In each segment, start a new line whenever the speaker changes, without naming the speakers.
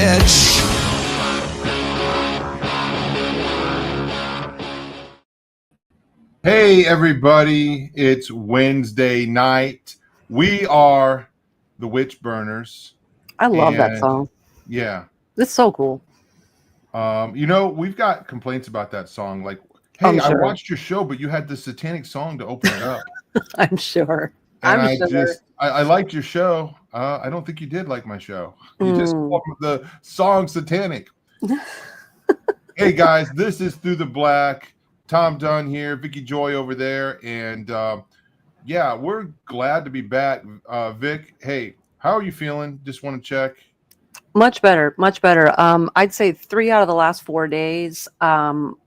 edge.
Hey everybody, it's Wednesday night. We are the Witch Burners.
I love that song.
Yeah.
It's so cool.
We've got complaints about that song. Like, hey, I watched your show, but you had the satanic song to open it up.
I'm sure.
And I liked your show. I don't think you did like my show. You just called the song satanic. Hey guys, this is Through the Black. Tom Dunn here, Vicki Joy over there, and we're glad to be back. Vic, hey, how are you feeling? Just want to check.
Much better. I'd say 3 out of the last 4 days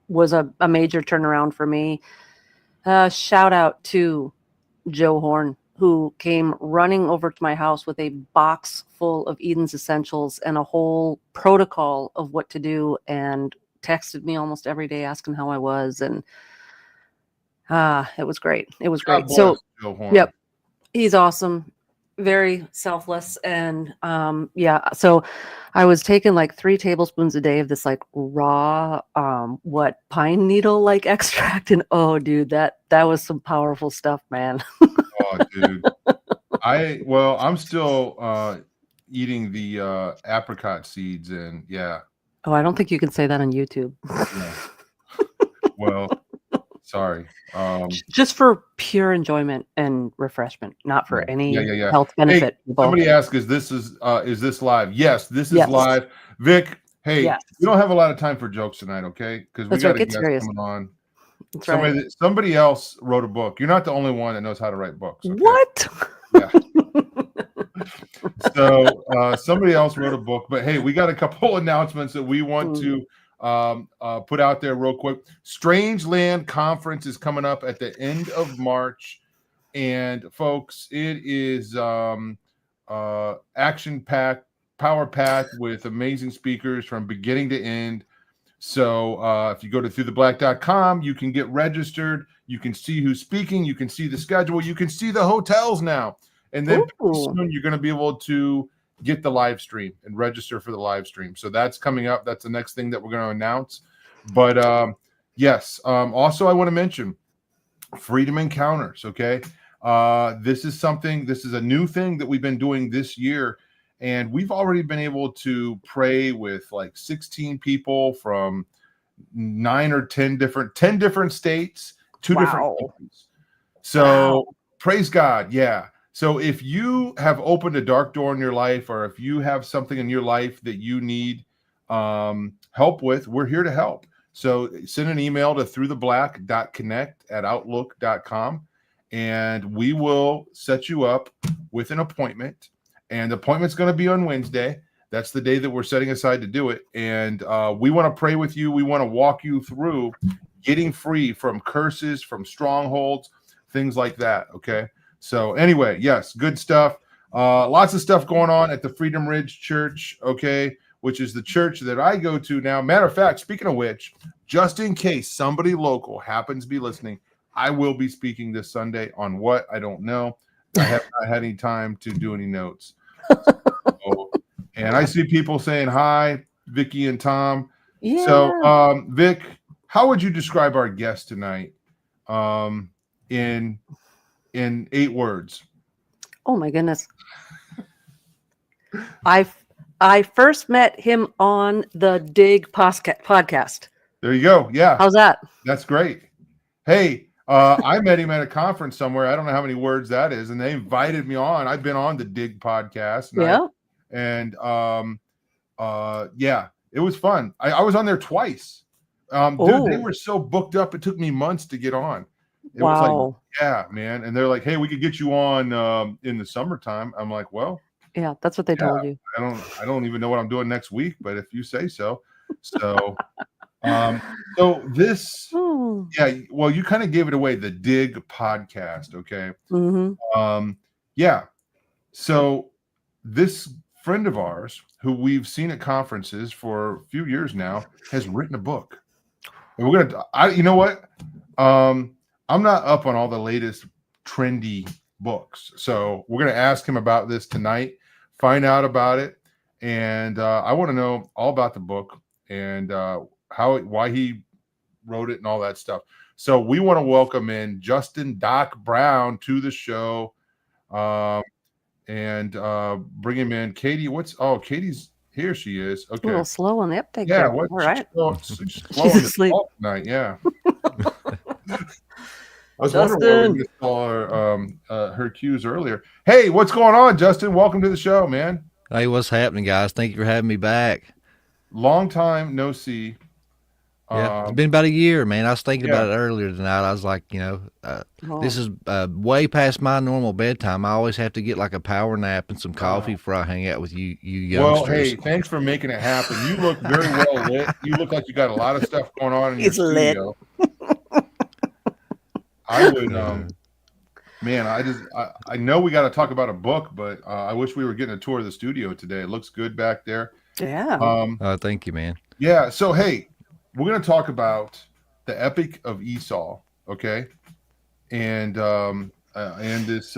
was a major turnaround for me. Shout out to Joe Horn, who came running over to my house with a box full of Eden's Essentials and a whole protocol of what to do, and texted me almost every day asking how I was, and it was great. So yep, he's awesome, very selfless, and so I was taking like 3 tablespoons a day of this like raw pine needle like extract, and oh dude, that was some powerful stuff, man.
Oh dude, I'm still eating the apricot seeds, and
Oh, I don't think you can say that on YouTube.
Yeah. Well, sorry.
Just for pure enjoyment and refreshment, not for any health benefit.
Hey, somebody asked, is this live? Yes, this is live. Vic, hey, we don't have a lot of time for jokes tonight, okay? Because we got a guest coming on. Somebody else wrote a book. You're not the only one that knows how to write books. Okay?
What?
Yeah. So somebody else wrote a book, but hey, we got a couple announcements that we want to put out there real quick. Strange Land Conference is coming up at the end of March, and folks, it is action-packed, power-packed with amazing speakers from beginning to end. So if you go to throughtheblack.com, you can get registered. You can see who's speaking. You can see the schedule. You can see the hotels now. And then soon you're going to be able to get the live stream and register for the live stream. So that's coming up. That's the next thing that we're going to announce. But also I want to mention Freedom Encounters. Okay. This is a new thing that we've been doing this year. And we've already been able to pray with like 16 people from 9 or 10 different states, 2 different countries. So praise God. Yeah. So if you have opened a dark door in your life, or if you have something in your life that you need help with, we're here to help. So send an email to throughtheblack.connect@outlook.com, and we will set you up with an appointment. And the appointment's going to be on Wednesday. That's the day that we're setting aside to do it. And we want to pray with you. We want to walk you through getting free from curses, from strongholds, things like that. Okay. So anyway, yes, good stuff. Lots of stuff going on at the Freedom Ridge Church, okay, which is the church that I go to now. Matter of fact, speaking of which, just in case somebody local happens to be listening, I will be speaking this Sunday on what? I don't know. I have not had any time to do any notes. And I see people saying hi, Vicki and Tom. Yeah. So, Vic, how would you describe our guest tonight in 8 words?
Oh my goodness. I first met him on the Dig podcast.
There you go. Yeah.
How's that?
That's great. Hey, I met him at a conference somewhere. I don't know how many words that is. And they invited me on. I've been on the Dig podcast. It was fun. I was on there twice. Dude, they were so booked up. It took me months to get on. It was like, yeah, man. And they're like, hey, we could get you on in the summertime. I'm like, well,
yeah, that's what they told you.
I don't even know what I'm doing next week, but if you say so. So you kind of gave it away, the Dig podcast, okay?
Mm-hmm.
So this friend of ours who we've seen at conferences for a few years now has written a book. And we're gonna, you know what? I'm not up on all the latest trendy books, so we're gonna ask him about this tonight, find out about it, and I want to know all about the book and why he wrote it and all that stuff. So we want to welcome in Justin Doc Brown to the show, and bring him in. Katie, Katie's here. She is
A
okay.
little slow on the uptake.
Yeah,
there.
what?
All right.
She's slow on the
asleep.
call tonight. Yeah. I was wondering where we missed all her cues earlier. Hey, what's going on, Justin? Welcome to the show, man.
Hey, what's happening, guys? Thank you for having me back.
Long time no see.
Yeah, it's been about a year, man. I was thinking about it earlier tonight. I was like, this is way past my normal bedtime. I always have to get like a power nap and some coffee before I hang out with you youngsters.
Well, hey, thanks for making it happen. You look very well lit. You look like you got a lot of stuff going on in your studio. I would, man, I know we got to talk about a book, but I wish we were getting a tour of the studio today. It looks good back there.
Yeah.
Thank you, man.
Yeah. So, hey, we're going to talk about the Epic of Esau, okay, and this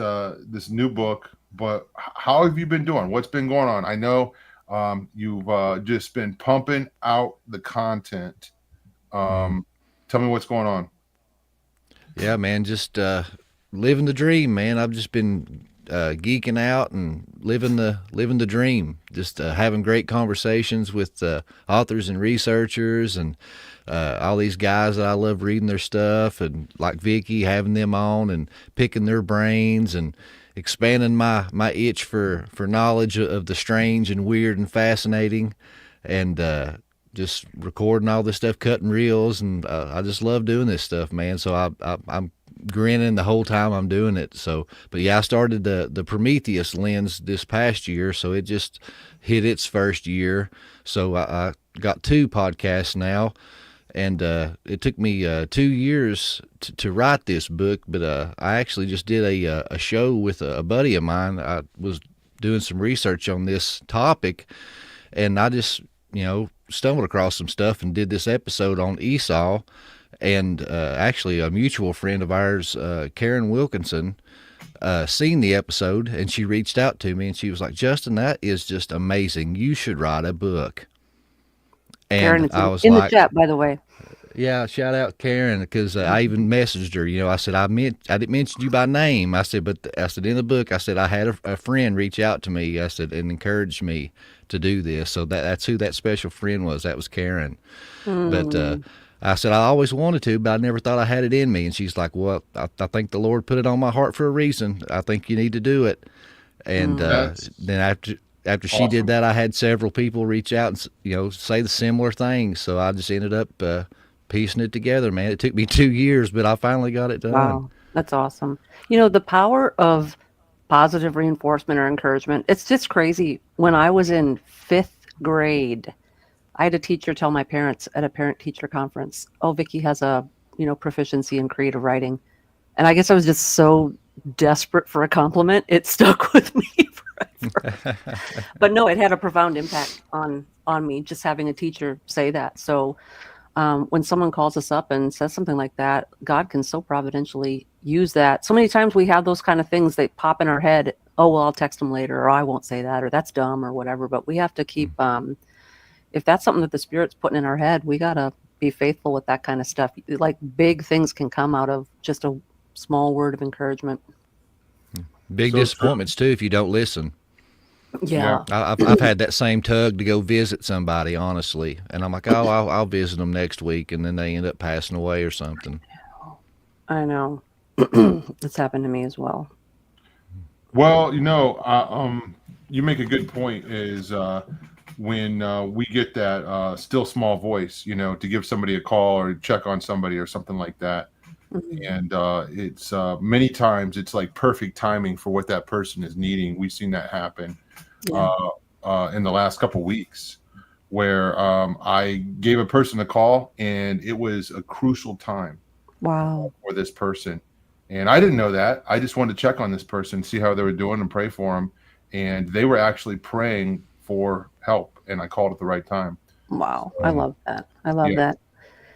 new book. But how have you been doing? What's been going on? I know you've just been pumping out the content. Tell me what's going on.
Yeah, man, just living the dream, man. I've just been geeking out and living the dream. Just having great conversations with authors and researchers and all these guys that I love reading their stuff, and like Vicki, having them on and picking their brains and expanding my itch for knowledge of the strange and weird and fascinating, and just recording all this stuff, cutting reels, and I just love doing this stuff, man. So I'm grinning the whole time I'm doing it. So, but yeah, I started the Prometheus lens this past year, so it just hit its first year. So I got 2 podcasts now, and it took me 2 years to write this book. But I actually just did a show with a buddy of mine. I was doing some research on this topic, and I just stumbled across some stuff and did this episode on Esau. And actually a mutual friend of ours, Karen Wilkinson, seen the episode, and she reached out to me and she was like, Justin, that is just amazing. You should write a book. And
Karen,
I was
in
like,
the chat, by the way.
Yeah, shout out Karen, because I even messaged her. I said I didn't mention you by name. I said, but I said in the book, I said I had a friend reach out to me. I said and encouraged me to do this. So that's who that special friend was. That was Karen. But I said I always wanted to, but I never thought I had it in me. And she's like, well, I think the Lord put it on my heart for a reason. I think you need to do it. And then after she did that, I had several people reach out and say the similar things. So I just ended up piecing it together, man. It took me 2 years, but I finally got it done.
Wow, that's awesome. The power of positive reinforcement or encouragement, it's just crazy. When I was in 5th grade, I had a teacher tell my parents at a parent-teacher conference, oh, Vicki has a, proficiency in creative writing. And I guess I was just so desperate for a compliment, it stuck with me forever. But no, it had a profound impact on me, just having a teacher say that. So when someone calls us up and says something like that, God can so providentially use that. So many times we have those kind of things that pop in our head. Oh, well, I'll text them later, or I won't say that, or that's dumb, or whatever. But we have to keep, if that's something that the Spirit's putting in our head, we got to be faithful with that kind of stuff. Like big things can come out of just a small word of encouragement.
Big disappointments too if you don't listen.
Yeah.
I've had that same tug to go visit somebody, honestly, and I'm like, oh, I'll visit them next week, and then they end up passing away or something.
I know. It's happened to me as well.
Well, you make a good point. Is when we get that still small voice, to give somebody a call or check on somebody or something like that, and it's many times it's like perfect timing for what that person is needing. We've seen that happen. In the last couple weeks, where I gave a person a call and it was a crucial time.
Wow.
For this person, and I didn't know that. I just wanted to check on this person, see how they were doing, and pray for them. And they were actually praying for help, and I called at the right time.
Wow, I love that. I love that.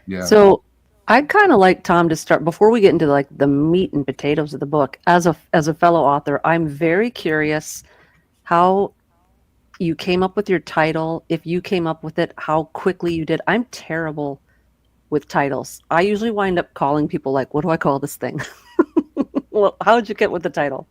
Yeah.
So I'd kind of like Tom to start before we get into like the meat and potatoes of the book. As a fellow author, I'm very curious how you came up with your title. If you came up with it, how quickly you did. I'm terrible with titles. I usually wind up calling people like, what do I call this thing? Well, how did you get with the title?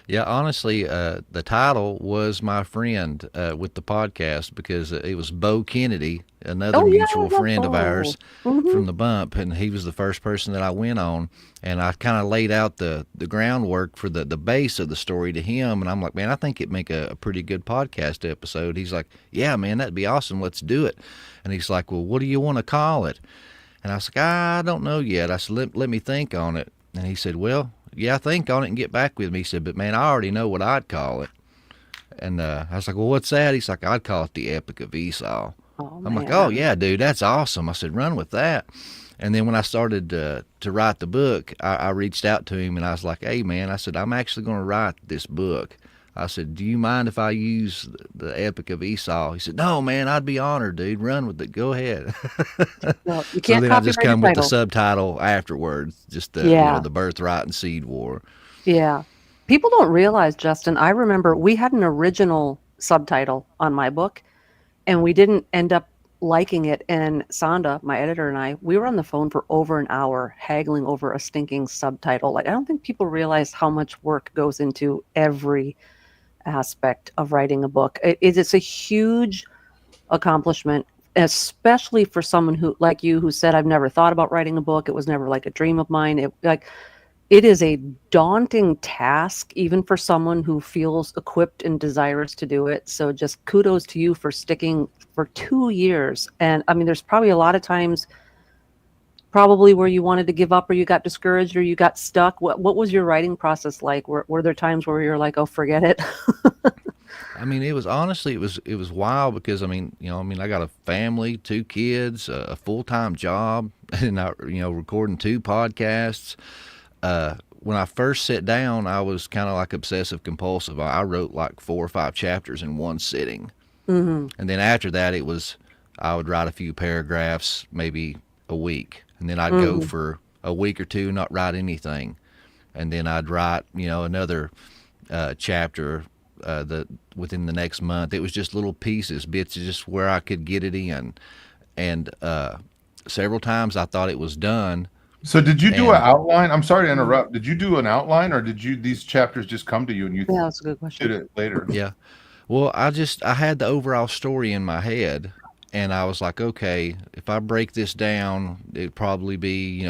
Yeah, honestly, the title was my friend with the podcast because it was Bo Kennedy, another
Oh yeah, I
mutual
love
friend of
Bo.
ours
Hmm.
from the bump, and he was the first person that I went on, and I kind of laid out the groundwork for the base of the story to him, and I'm like, man, I think it'd make a pretty good podcast episode. He's like, yeah, man, that'd be awesome. Let's do it. And he's like, well, what do you want to call it? And I was like, I don't know yet. I said, let me think on it. And he said, well, yeah, think on it and get back with me. He said, but man, I already know what I'd call it. And I was like, well, what's that? He's like, I'd call it the Epic of Esau.
Oh
I'm like, oh,
man.
yeah, dude, that's awesome. I said, run with that. And then when I started to write the book, I reached out to him and I was like, hey, man, I said, I'm actually going to write this book. I said, do you mind if I use the Epic of Esau? He said, no, man, I'd be honored, dude. Run with it. Go ahead.
Well, you
So
can't
then I just
copyright a
come with the
title.
subtitle afterwards, just
Yeah,
the birthright and seed war.
yeah. People don't realize, Justin. I remember we had an original subtitle on my book, and we didn't end up liking it. And Sonda, my editor, and I, we were on the phone for over an hour haggling over a stinking subtitle. Like, I don't think people realize how much work goes into every aspect of writing a book. It's a huge accomplishment, especially for someone who, like you, who said, I've never thought about writing a book. It was never like a dream of mine. It is a daunting task, even for someone who feels equipped and desirous to do it. So just kudos to you for sticking for 2 years. And I mean, there's probably a lot of times probably where you wanted to give up or you got discouraged or you got stuck. What was your writing process like? Were there times where you're like, oh, forget it?
I mean, it was honestly, it was wild because I got a family, 2 kids, a full time job, and recording 2 podcasts. When I first sat down, I was kind of like obsessive compulsive. I wrote like 4 or 5 chapters in one sitting,
Hmm.
and then after that, I would write a few paragraphs, maybe a week, and then I'd go
Hmm.
for a week or two, not write anything, and then I'd write another chapter within the next month. It was just little pieces, bits, just where I could get it in, and several times I thought it was done,
So did you do an
and
outline? I'm sorry to interrupt. Did you do an outline, or did these chapters just come to you and you
Yeah, that's a good
did
question.
it later?
yeah, well, I had the overall story in my head, and I was like, okay, if I break this down, it'd probably be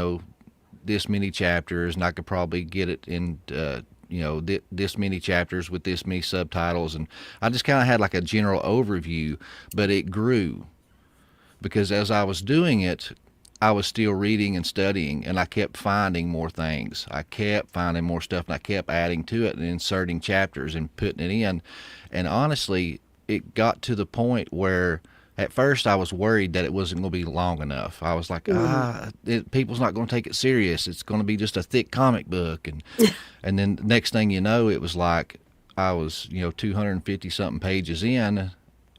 this many chapters, and I could probably get it in this many chapters with this many subtitles, and I just kind of had like a general overview, but it grew because as I was doing it, I was still reading and studying, and I kept finding more things. I kept finding more stuff, and I kept adding to it and inserting chapters and putting it in. And honestly, it got to the point where at first I was worried that it wasn't going to be long enough. I was like,
Hmm.
people's not going to take it serious. It's going to be just a thick comic book. And then the next thing you know, it was like I was 250 something pages in,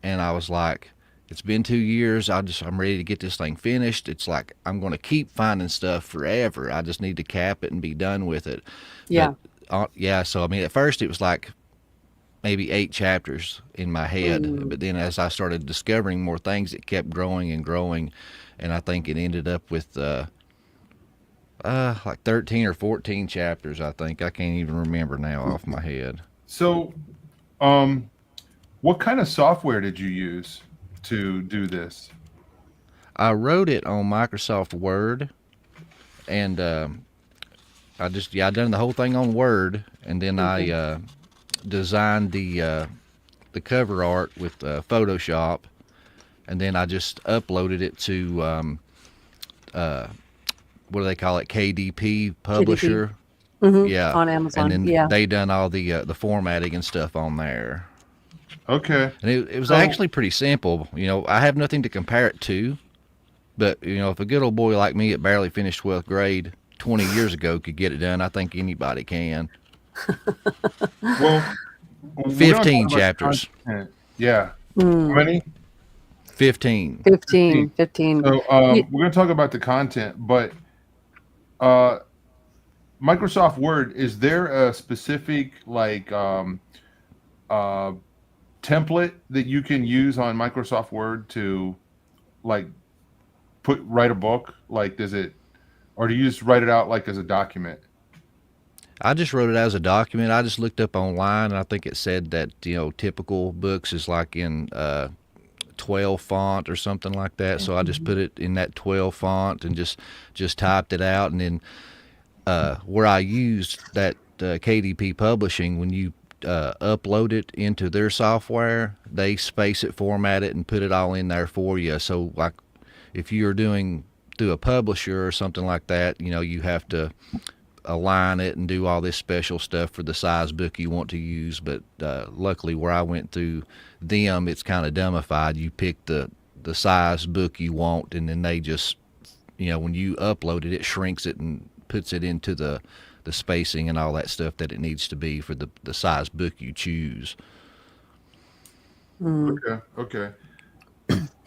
and I was like, it's been 2 years. I'm ready to get this thing finished. It's like I'm going to keep finding stuff forever. I just need to cap it and be done with it. But
Yeah.
yeah, so I mean, at first it was like maybe 8 chapters in my head,
Mm.
but then as I started discovering more things, it kept growing and growing, and I think it ended up with like 13 or 14 chapters. I think I can't even remember now off my head.
So, what kind of software did you use to do this?
I wrote it on Microsoft Word, and I done the whole thing on Word, and then
Okay.
I designed the cover art with Photoshop, and then I just uploaded it to what do they call it, KDP
KDP.
Publisher.
Hmm.
Yeah,
On
and
Amazon.
then
Yeah.
they done all the formatting and stuff on there.
Okay.
And it was
So,
actually pretty simple. I have nothing to compare it to, but if a good old boy like me that barely finished 12th grade 20 years ago could get it done, I think anybody can.
well, we're going to talk
15
about the
chapters.
content. Yeah. How
Mm.
many?
15.
15. 15.
So, we're going to talk about the content, but uh, Microsoft Word, is there a specific uh, template that you can use on Microsoft Word to like write a book? Like, does it, or do you just write it out like as a document?
I just wrote it as a document. I just looked up online, and I think it said that typical books is like in 12 font or something like that. So I just put it in that 12 font and just typed it out. And then where I used that KDP Publishing, when you upload it into their software, they space it, format it, and put it all in there for you. So like if you're doing through a publisher or something like that, you have to align it and do all this special stuff for the size book you want to use. But luckily where I went through them, it's kind of dumbified. You pick the size book you want, and then they just, when you upload it, it shrinks it and puts it into the spacing and all that stuff that it needs to be for the size book you choose.
Okay.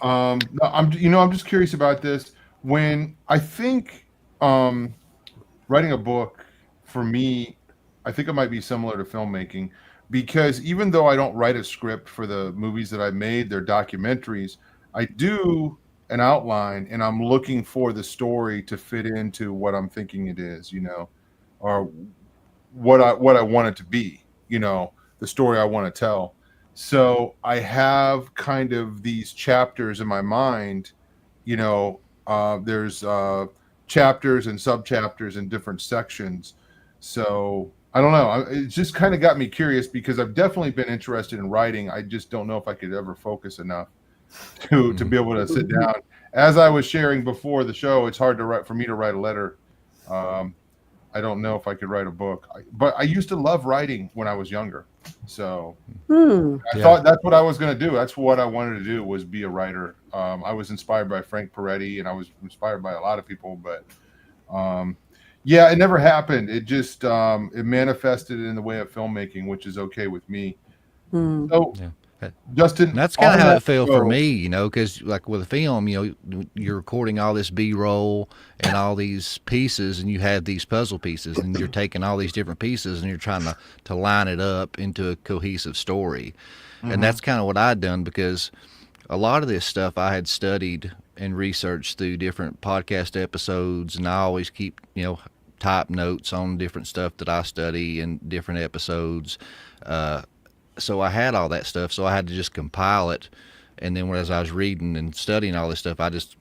No, I'm just curious about this. When I think writing a book, for me, I think it might be similar to filmmaking, because even though I don't write a script for the movies that I made, they're documentaries, I do an outline, and I'm looking for the story to fit into what I'm thinking it is, or what I want it to be, the story I want to tell. So I have kind of these chapters in my mind, there's chapters and subchapters in different sections. So I don't know. It just kind of got me curious, because I've definitely been interested in writing. I just don't know if I could ever focus enough to be able to sit down. As I was sharing before the show, it's hard for me to write a letter. I don't know if I could write a book, but I used to love writing when I was younger. So I thought that's what I was going to do. That's what I wanted to do, was be a writer. I was inspired by Frank Peretti, and I was inspired by a lot of people, but it never happened. It just it manifested in the way of filmmaking, which is okay with me. So Justin,
and that's kind of how it felt for me, because like with a film, you're recording all this B-roll and all these pieces, and you have these puzzle pieces, and you're taking all these different pieces and you're trying to line it up into a cohesive story. And that's kind of what I'd done, because a lot of this stuff I had studied and researched through different podcast episodes, and I always keep, type notes on different stuff that I study in different episodes. So I had all that stuff, so I had to just compile it. And then as I was reading and studying all this stuff, I just,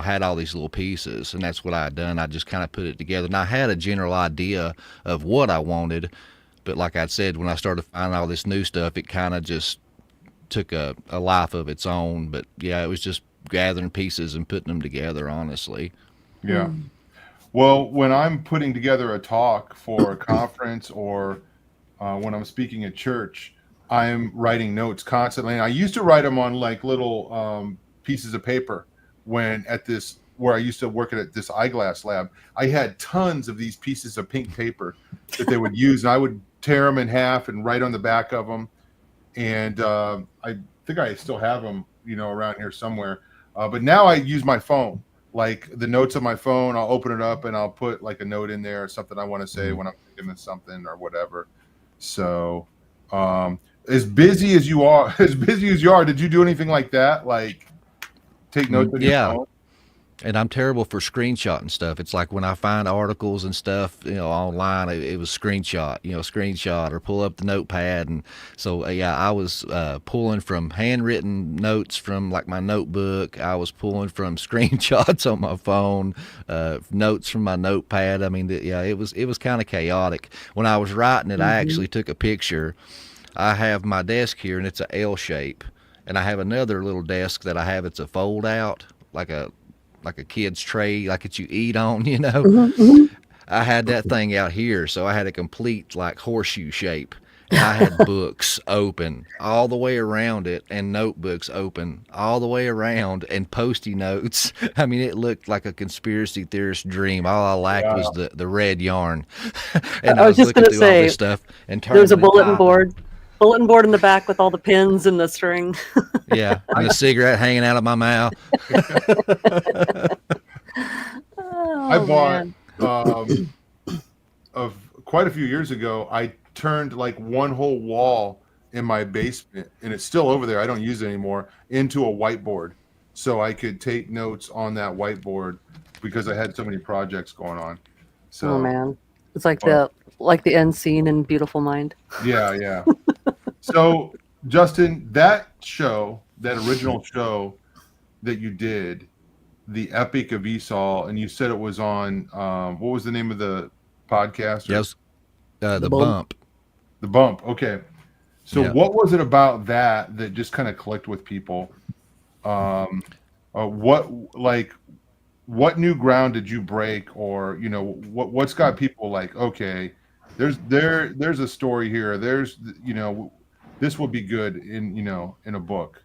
had all these little pieces, and that's what I had done. I just kind of put it together, and I had a general idea of what I wanted. But like I said, when I started finding all this new stuff, it kind of just took a life of its own. But yeah, it was just gathering pieces and putting them together, honestly.
Yeah. Well, when I'm putting together a talk for a conference, or when I'm speaking at church, I'm writing notes constantly. And I used to write them on like little pieces of paper where I used to work at this eyeglass lab. I had tons of these pieces of pink paper that they would use, and I would tear them in half and write on the back of them. And I think I still have them, around here somewhere. But now I use my phone, like the notes on my phone. I'll open it up and I'll put like a note in there, or something I want to say when I'm thinking of something or whatever. So as busy as you are, did you do anything like that? Like take notes on your phone?
And I'm terrible for screenshotting stuff. It's like when I find articles and stuff, online, it was screenshot or pull up the notepad. And so, I was pulling from handwritten notes from like my notebook. I was pulling from screenshots on my phone, notes from my notepad. I mean, it was kind of chaotic. When I was writing it, I actually took a picture. I have my desk here, and it's a L shape. And I have another little desk that I have. It's a fold out, like a kid's tray, like that you eat on, I had that thing out here, so I had a complete like horseshoe shape, and I had books open all the way around it, and notebooks open all the way around, and Post-it notes. I mean, it looked like a conspiracy theorist dream. All I lacked was the red yarn. And I was just looking through all this stuff and turning.
There's a bulletin board in the back with all the pins and the string.
Yeah, and a cigarette hanging out of my mouth.
I bought of quite a few years ago. I turned like one whole wall in my basement, and it's still over there. I don't use it anymore, into a whiteboard. So I could take notes on that whiteboard because I had so many projects going on. So,
Oh man, it's like
but
the end scene in Beautiful Mind.
yeah. So, Justin, that show, that original show that you did, the Epic of Esau, and you said it was on, what was the name of the podcast?
Yes,
The
the
bump.
bump.
The Bump. Okay. So
Yeah.
what was it about that just kind of clicked with people? What new ground did you break, or what's got people like, okay, there's a story here. This will be good in a book.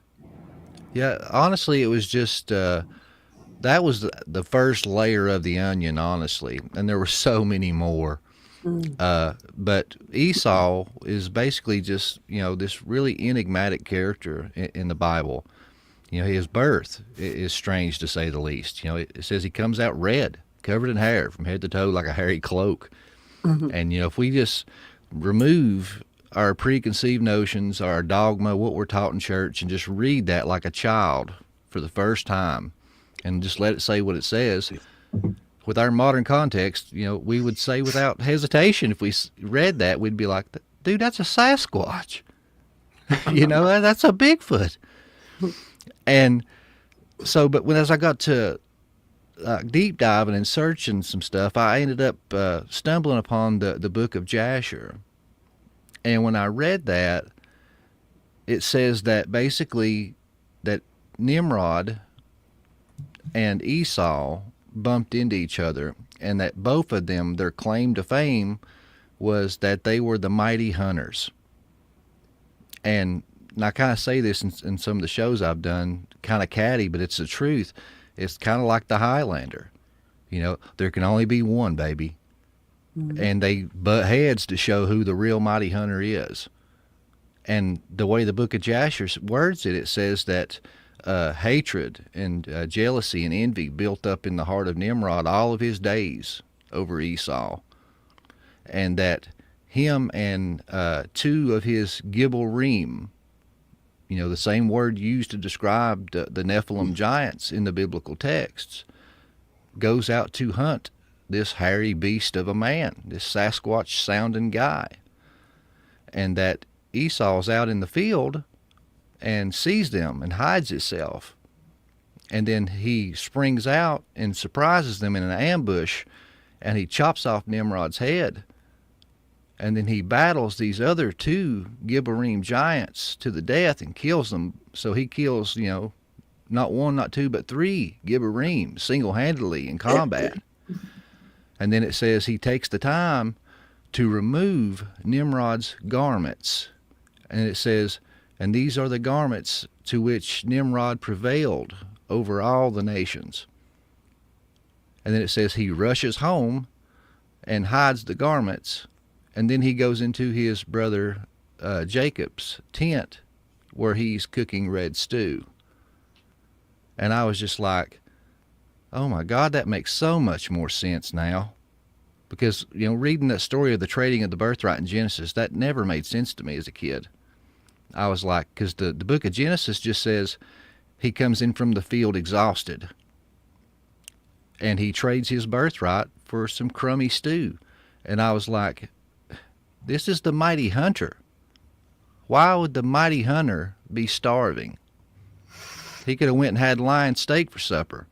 Yeah, honestly, it was just that was the first layer of the onion, honestly, and there were so many more.
Mm.
But Esau is basically just this really enigmatic character in the Bible. His birth is strange to say the least. It says he comes out red, covered in hair from head to toe like a hairy cloak.
Mhm.
And if we just remove our preconceived notions, our dogma, what we're taught in church, and just read that like a child for the first time, and just let it say what it says. With our modern context, we would say without hesitation, if we read that, we'd be like, dude, that's a Sasquatch. That's a Bigfoot. And so, but as I got to deep diving and searching some stuff, I ended up stumbling upon the book of Jasher. And when I read that, it says that basically that Nimrod and Esau bumped into each other, and that both of them, their claim to fame was that they were the mighty hunters. And I kind of say this in some of the shows I've done, kind of catty, but it's the truth. It's kind of like the Highlander. There can only be one, baby.
Mhm.
And they butt heads to show who the real mighty hunter is. And the way the book of Jasher words it, it says that hatred and jealousy and envy built up in the heart of Nimrod all of his days over Esau. And that him and two of his Gibborim, the same word used to describe the Nephilim giants in the biblical texts, goes out to hunt this hairy beast of a man, this Sasquatch sounding guy. And that Esau's out in the field and sees them and hides himself. And then he springs out and surprises them in an ambush, and he chops off Nimrod's head. And then he battles these other two Gibborim giants to the death and kills them. So he kills, not one, not two, but three Gibborim single-handedly in combat. And then it says he takes the time to remove Nimrod's garments. And it says, and these are the garments to which Nimrod prevailed over all the nations. And then it says he rushes home and hides the garments. And then he goes into his brother Jacob's tent where he's cooking red stew. And I was just like, oh my God, that makes so much more sense now. Because, reading that story of the trading of the birthright in Genesis, that never made sense to me as a kid. I was like, because the book of Genesis just says he comes in from the field exhausted. And he trades his birthright for some crummy stew. And I was like, this is the mighty hunter. Why would the mighty hunter be starving? He could have went and had lion steak for supper.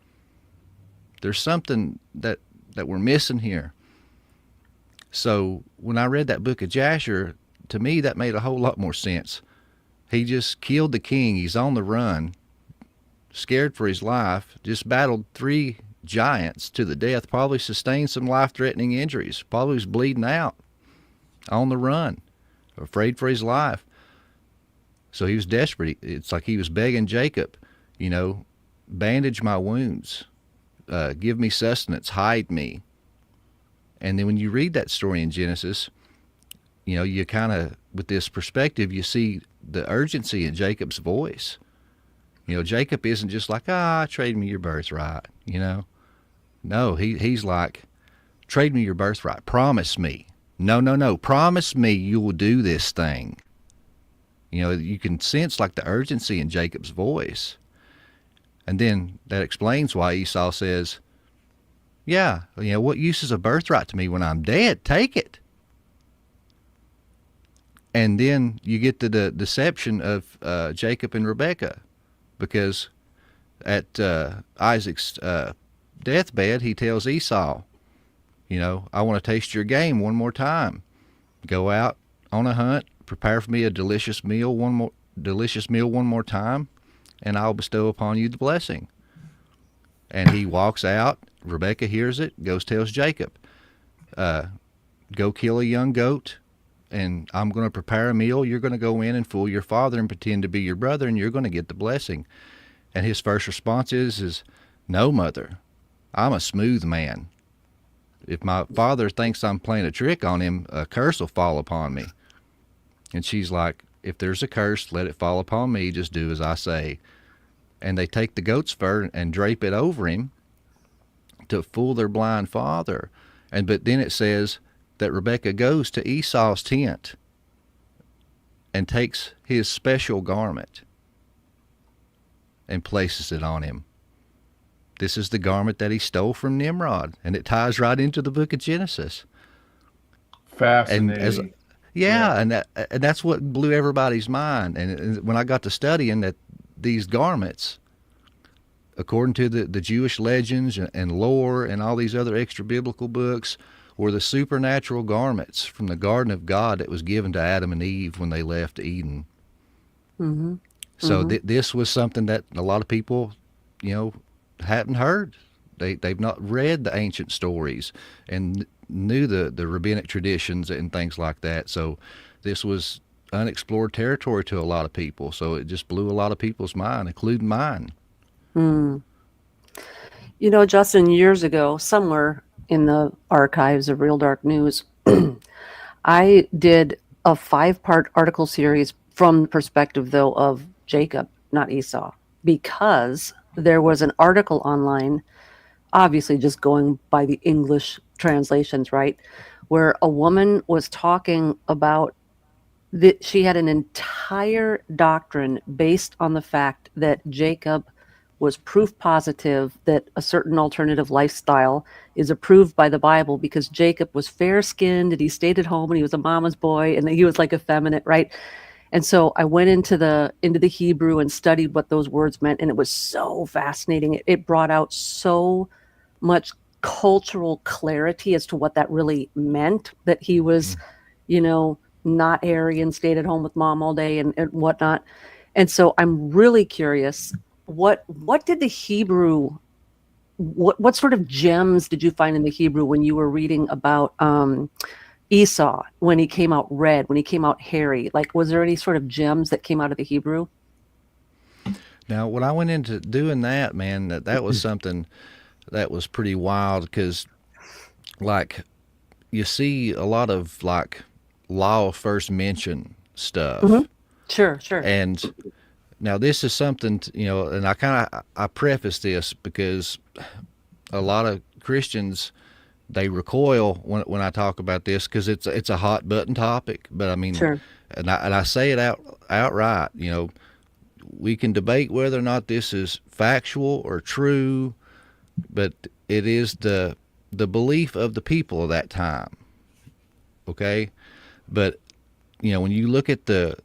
There's something that we're missing here. So when I read that book of Jasher, to me that made a whole lot more sense. He just killed the king. He's on the run, scared for his life, just battled three giants to the death, probably sustained some life-threatening injuries, probably was bleeding out, on the run, afraid for his life. So he was desperate. It's like he was begging Jacob, bandage my wounds, give me sustenance, hide me. And then when you read that story in Genesis, you kind of, with this perspective, you see the urgency in Jacob's voice. Jacob isn't just like, trade me your birthright, No, he's like, trade me your birthright. Promise me. No. Promise me you will do this thing. You know, you can sense like the urgency in Jacob's voice. And then that explains why Esau says, yeah, you know, what use is a birthright to me when I'm dead? Take it. And then you get to the deception of Jacob and Rebekah, because at Isaac's deathbed, he tells Esau, you know, I want to taste your game one more time. Go out on a hunt, prepare for me a delicious meal one more time, and I'll bestow upon you the blessing. And he walks out. Rebekah hears it, goes tells Jacob, go kill a young goat, and I'm going to prepare a meal. You're going to go in and fool your father and pretend to be your brother, and you're going to get the blessing. And his first response is, no, mother, I'm a smooth man. If my father thinks I'm playing a trick on him, a curse will fall upon me. And she's like, if there's a curse, let it fall upon me. Just do as I say. And they take the goat's fur and drape it over him to fool their blind father. But then it says that Rebekah goes to Esau's tent and takes his special garment and places it on him. This is the garment that he stole from Nimrod, and it ties right into the book of Genesis.
Fascinating.
And that's what blew everybody's mind. And when I got to studying that, these garments, according to the Jewish legends and lore and all these other extra biblical books, were the supernatural garments from the Garden of God that was given to Adam and Eve when they left Eden.
Mm-hmm.
So this was something that a lot of people, you know, hadn't heard. They've not read the ancient stories and knew the rabbinic traditions and things like that. So this was unexplored territory to a lot of people. So it just blew a lot of people's mind, including mine.
You know, Justin, years ago, somewhere in the archives of Real Dark News, I did a 5-part article series from the perspective, though, of Jacob, not Esau, because there was an article online, obviously just going by the English translations, right, where a woman was talking about that she had an entire doctrine based on the fact that Jacob was proof positive that a certain alternative lifestyle is approved by the Bible because Jacob was fair-skinned and he stayed at home and he was a mama's boy and he was like effeminate, right? And so I went into the Hebrew and studied what those words meant, and it was so fascinating. It brought out so much cultural clarity as to what that really meant, that he was, you know, not Aryan, stayed at home with mom all day and whatnot. And so I'm really curious, what did the Hebrew, what sort of gems did you find in the Hebrew when you were reading about Esau, when he came out red, when he came out hairy? Like, was there any sort of gems that came out of the Hebrew?
Now, when I went into doing that, man, that was something that was pretty wild, because, like, you see a lot of, like, law of first mention stuff.
Mm-hmm. Sure.
And now this is something, you know, and I preface this because a lot of Christians, they recoil when I talk about this, because it's a hot button topic. But I mean,
Sure.
and I say it outright. You know, we can debate whether or not this is factual or true, but it is the belief of the people of that time. Okay, but you know, when you look at the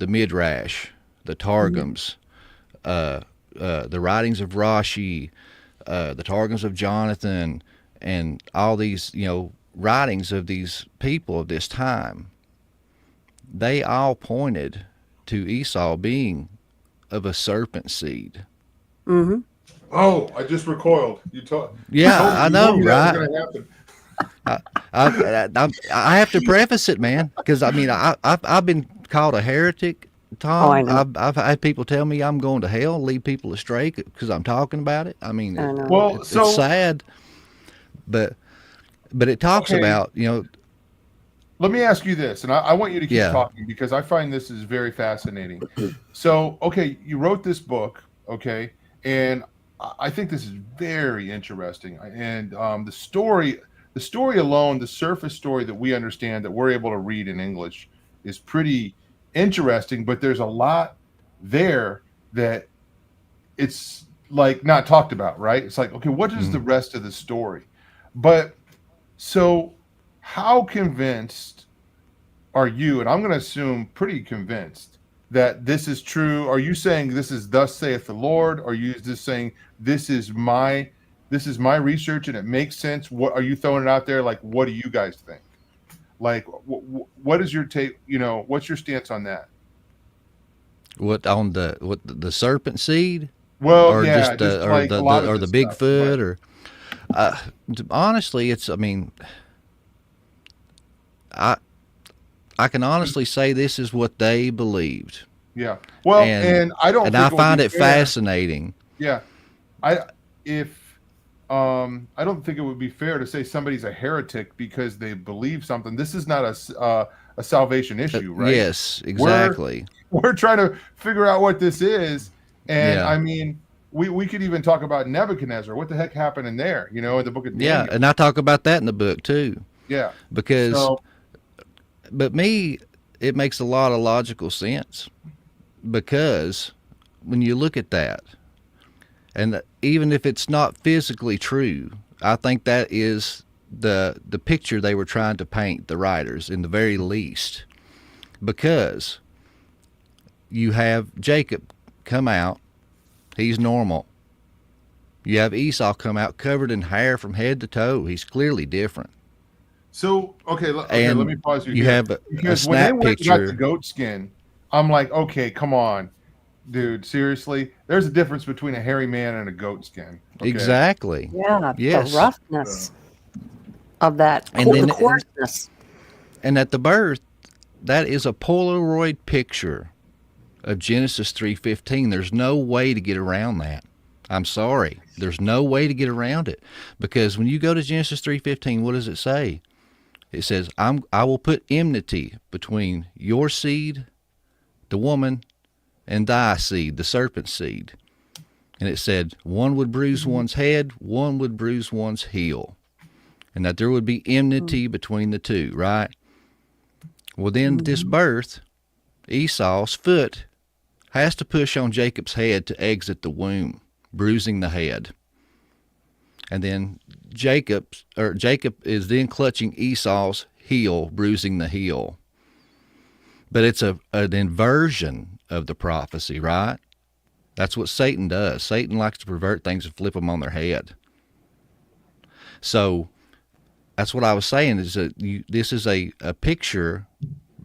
Midrash, the Targums, the writings of Rashi, the Targums of Jonathan, and all these, you know, writings of these people of this time, they all pointed to Esau being of a serpent seed.
Mm-hmm.
Oh, I just recoiled. You told.
Yeah, I know, right?
That was gonna happen.
I have to preface it, man, because I mean, I've been called a heretic, Tom.
Oh, I know.
I've had people tell me I'm going to hell, lead people astray because I'm talking about it. I mean,
I know.
Well,
it's sad, but it talks
Okay.
about, you know.
Let me ask you this, and I want you to keep
Yeah.
talking, because I find this is very fascinating. So, okay, you wrote this book, okay, and I think this is very interesting. And the story alone, the surface story that we understand, that we're able to read in English, is pretty interesting, but there's a lot there that it's like not talked about, right? It's like, okay, what is the rest of the story? But so how convinced are you? And I'm going to assume pretty convinced that this is true. Are you saying this is thus saith the Lord? Are you just saying this is my research and it makes sense? What are you throwing it out there? Like, what do you guys think? Like, what is your take? You know, what's your stance on that?
What on the serpent seed?
Well,
or
yeah,
just
just
or
like
the
a lot of
or
this
the
stuff,
Bigfoot
but-
or honestly, it's, I mean, I can honestly say this is what they believed.
Yeah. Well, and I don't.
And
think
I
it would
find
be
it
fair.
fascinating.
Yeah, I don't think it would be fair to say somebody's a heretic because they believe something. This is not a salvation issue, right?
Yes, exactly.
We're trying to figure out what this is, and
Yeah.
I mean, we could even talk about Nebuchadnezzar. What the heck happened in there? You know, in the book of
Yeah,
Daniel.
and I talk about that in the book too,
Yeah.
because
So
but me, it makes a lot of logical sense, because when you look at that, and even if it's not physically true, I think that is the picture they were trying to paint, the writers, in the very least, because you have Jacob come out, he's normal. You have Esau come out covered in hair from head to toe. He's clearly different.
okay,
And
let me pause you.
you
here.
have a
Because when they
snap
went and got the
picture.
goat skin, I'm like, okay, come on, dude, seriously. There's a difference between a hairy man and a goat skin. Okay?
Exactly.
Yeah,
Yes.
the roughness of that,
And then-
the coarseness.
And at the birth, that is a Polaroid picture of Genesis 3:15. There's no way to get around that. I'm sorry. There's no way to get around it, because when you go to Genesis 3:15, what does it say? It says, I will put enmity between your seed, the woman, and thy seed, the serpent's seed. And it said, one would bruise one's head, one would bruise one's heel. And that there would be enmity between the two, right? Well, then at this birth, Esau's foot has to push on Jacob's head to exit the womb, bruising the head. And then Jacob is then clutching Esau's heel, bruising the heel. But it's an inversion of the prophecy, right? That's what Satan does. Satan likes to pervert things and flip them on their head. So that's what I was saying, is that this is a picture,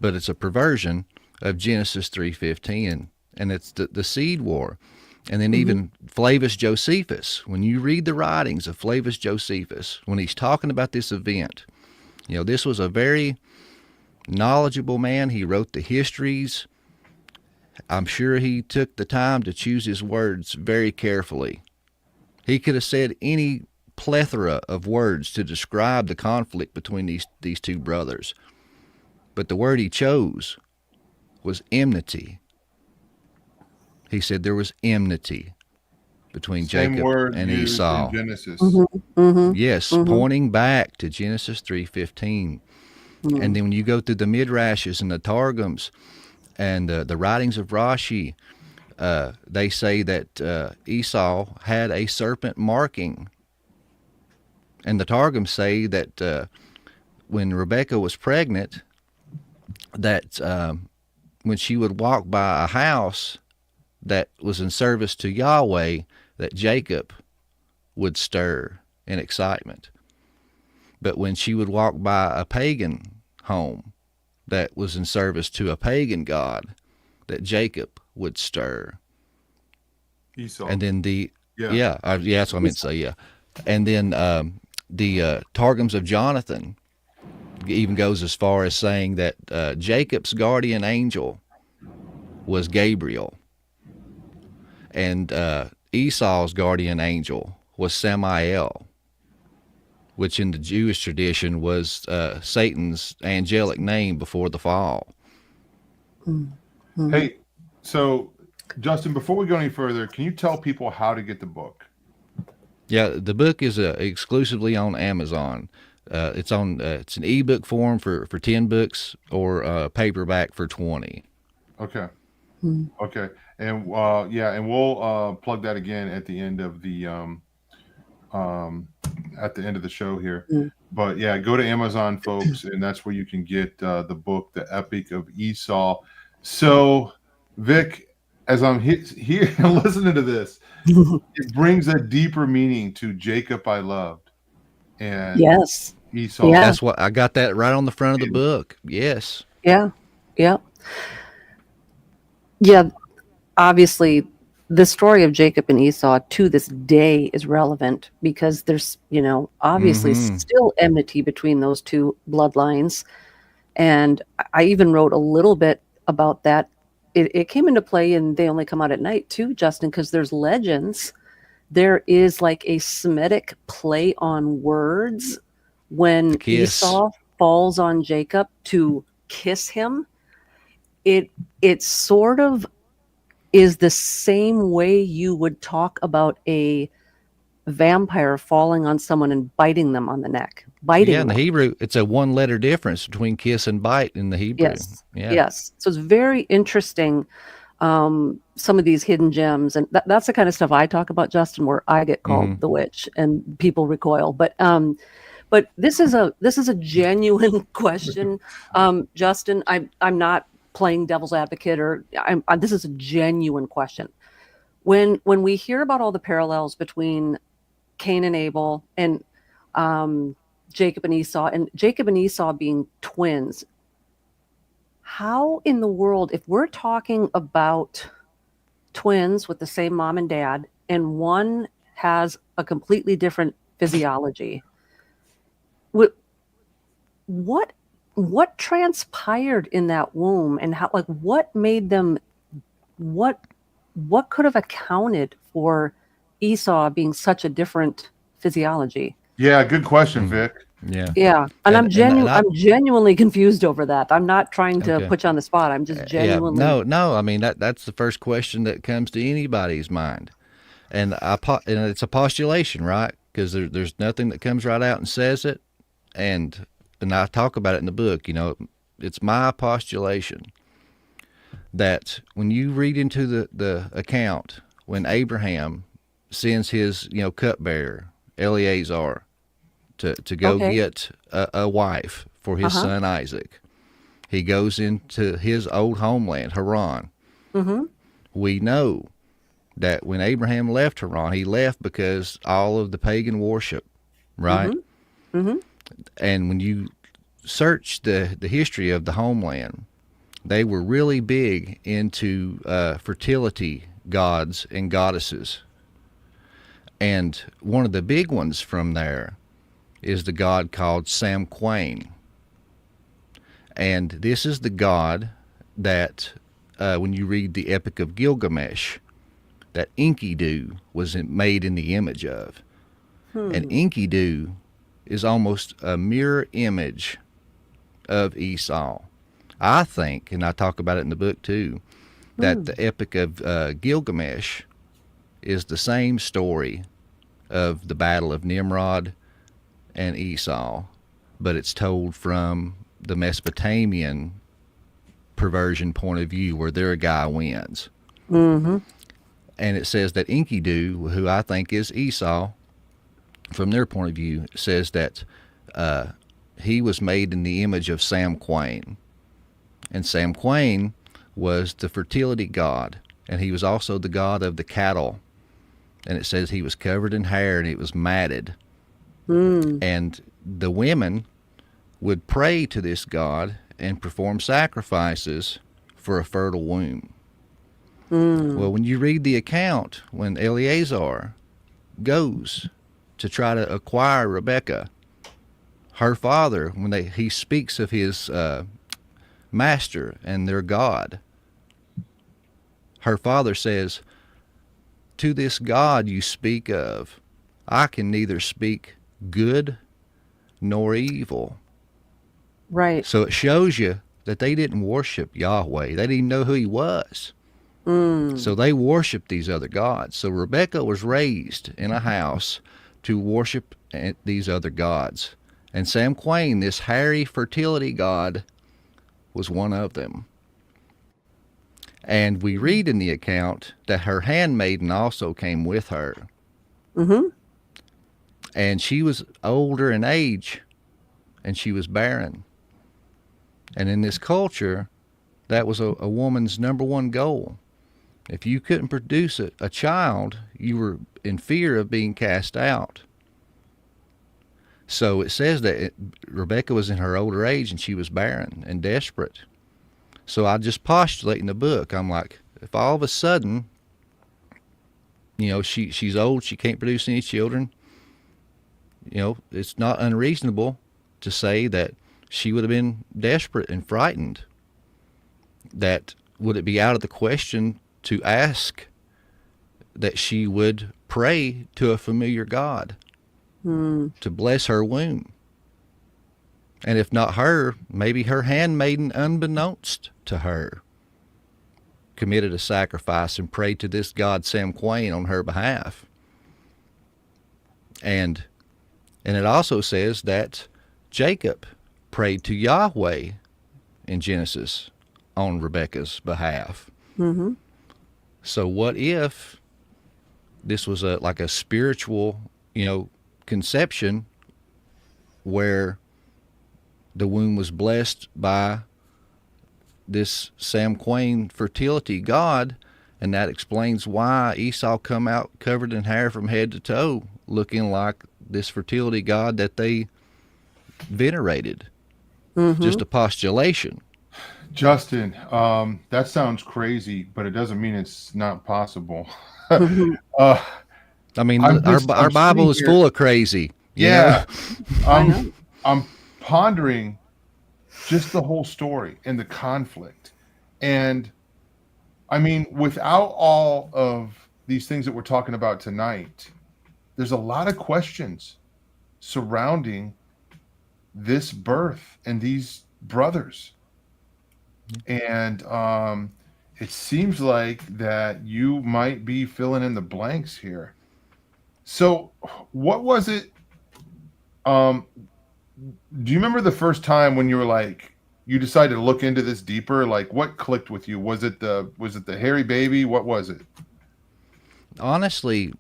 but it's a perversion of Genesis 3:15, and it's the seed war. And then even Flavius Josephus, when you read the writings of Flavius Josephus, when he's talking about this event, you know, this was a very knowledgeable man. He wrote the histories. I'm sure he took the time to choose his words very carefully. He could have said any plethora of words to describe the conflict between these two brothers, but the word he chose was enmity. He said there was enmity between
Same
Jacob
word
and
used
Esau.
in Genesis.
Yes, pointing back to Genesis 3:15. And then when you go through the Midrashes and the Targums and the writings of Rashi, they say that Esau had a serpent marking. And the Targums say that when Rebekah was pregnant, that when she would walk by a house that was in service to Yahweh, that Jacob would stir in excitement. But when she would walk by a pagan home that was in service to a pagan god, that Jacob would stir.
Esau.
And then
Yeah.
that's what I meant to say, yeah. And then the Targums of Jonathan even goes as far as saying that Jacob's guardian angel was Gabriel, and Esau's guardian angel was Samael, which in the Jewish tradition was Satan's angelic name before the fall.
Hey, so Justin, before we go any further, can you tell people how to get the book?
Yeah, the book is exclusively on Amazon. It's an ebook form for 10 books, or paperback for 20.
Okay.
Mm.
Okay. And yeah, and we'll plug that again at the end of the show here.
Mm.
But yeah, go to Amazon, folks, and that's where you can get the book, The Epic of Esau. So, Vic, as I'm here listening to this, it brings a deeper meaning to Jacob I loved and
Yes.
Esau.
Yeah.
That's what I got that right on the front of the book. Yes.
Yeah. Yeah. Yeah. Obviously, the story of Jacob and Esau to this day is relevant because there's, obviously
Mm-hmm.
still enmity between those two bloodlines. And I even wrote a little bit about that. It came into play in They Only Come Out at Night too, Justin, because there's legends. There is like a Semitic play on words when
Kiss.
Esau falls on Jacob to kiss him. It sort of is the same way you would talk about a vampire falling on someone and biting them on the neck.
Yeah, in the
them.
Hebrew, it's a one-letter difference between kiss and bite in the Hebrew.
Yes.
Yeah.
Yes. So it's very interesting. Some of these hidden gems, and that's the kind of stuff I talk about, Justin, where I get called the witch and people recoil. But this is a genuine question, Justin. I'm not playing devil's advocate, or this is a genuine question. When we hear about all the parallels between Cain and Abel and Jacob and Esau being twins, how in the world, if we're talking about twins with the same mom and dad, and one has a completely different physiology, what transpired in that womb, and how, like, what made them, what could have accounted for Esau being such a different physiology?
Yeah, good question, Vic.
Yeah.
Yeah, and I'm
I'm
genuinely confused over that. I'm not trying to put you on the spot. I'm just genuinely.
Yeah. No. I mean, that's the first question that comes to anybody's mind, and it's a postulation, right? Because there's nothing that comes right out and says it, and I talk about it in the book. It's my postulation that when you read into the account, when Abraham sends his cupbearer Eleazar to go get a wife for his son Isaac, he goes into his old homeland, Haran.
Mm-hmm.
We know that when Abraham left Haran, he left because all of the pagan worship, right?
Mm-hmm. Mm-hmm.
And when you search the history of the homeland, they were really big into fertility gods and goddesses. And one of the big ones from there is the god called Samquain. And this is the god that, when you read the Epic of Gilgamesh, that Enkidu was made in the image of. And Enkidu is almost a mirror image of Esau. I think, and I talk about it in the book too, that the Epic of Gilgamesh is the same story of the battle of Nimrod and Esau, but it's told from the Mesopotamian perversion point of view, where their guy wins.
Mm-hmm.
And it says that Enkidu, who I think is Esau, from their point of view, says that he was made in the image of Samquain. And Samquain was the fertility god, and he was also the god of the cattle. And it says he was covered in hair and it was matted. And the women would pray to this god and perform sacrifices for a fertile womb. Well, when you read the account, when Eleazar goes to try to acquire Rebekah, her father, when he speaks of his master and their god, her father says, "To this God you speak of, I can neither speak good nor evil."
Right.
So it shows you that they didn't worship Yahweh. They didn't even know who he was. So they worshiped these other gods. So Rebekah was raised in a house to worship these other gods. And Samquain, this hairy fertility god, was one of them. And we read in the account that her handmaiden also came with her.
Mm-hmm.
And she was older in age, and she was barren. And in this culture, that was a woman's number one goal. If you couldn't produce a child, you were in fear of being cast out. So it says that Rebecca was in her older age and she was barren and desperate. So I just postulate in the book. I'm like, if all of a sudden, she's old, she can't produce any children, it's not unreasonable to say that she would have been desperate and frightened. That would it be out of the question to ask that she would pray to a familiar God to bless her womb? And if not her, maybe her handmaiden, unbeknownst to her, committed a sacrifice and prayed to this God Sam Quain on her behalf. And it also says that Jacob prayed to Yahweh in Genesis on Rebekah's behalf.
Mm-hmm.
So what if this was like a spiritual, conception where the womb was blessed by this Sam Quain fertility god, and that explains why Esau come out covered in hair from head to toe, looking like this fertility god that they venerated.
Mm-hmm.
Just a postulation.
Justin, that sounds crazy, but it doesn't mean it's not possible.
Mm-hmm.
I mean,
I'm
our Bible is
sitting
full of crazy.
Yeah.
I know.
I'm pondering just the whole story and the conflict. And I mean, without all of these things that we're talking about tonight, there's a lot of questions surrounding this birth and these brothers. And it seems like that you might be filling in the blanks here. So what was it? Do you remember the first time when you were like, you decided to look into this deeper? Like, what clicked with you? Was it the hairy baby? What was it?
Honestly,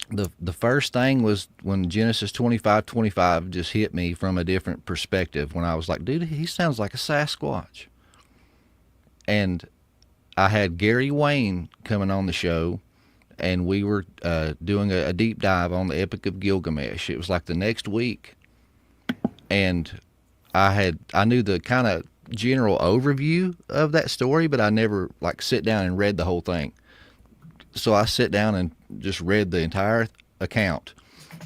the first thing was when Genesis 25:25 just hit me from a different perspective, when I was like, dude, he sounds like a Sasquatch. And I had Gary Wayne coming on the show, and we were doing a deep dive on the Epic of Gilgamesh. It was like the next week. And I knew the kind of general overview of that story, but I never like sit down and read the whole thing. So I sat down and just read the entire account,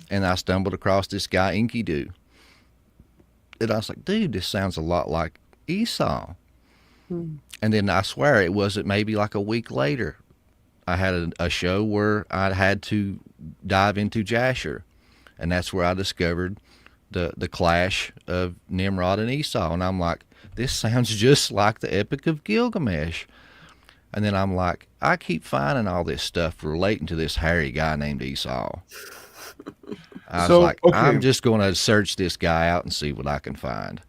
and I stumbled across this guy Enkidu. And I was like, dude, this sounds a lot like Esau. And then I swear it wasn't maybe like a week later, I had a show where I had to dive into Jasher, and that's where I discovered the clash of Nimrod and Esau. And I'm like, this sounds just like the Epic of Gilgamesh. And then I'm like, I keep finding all this stuff relating to this hairy guy named Esau. I was like,
okay.
I'm just going to search this guy out and see what I can find.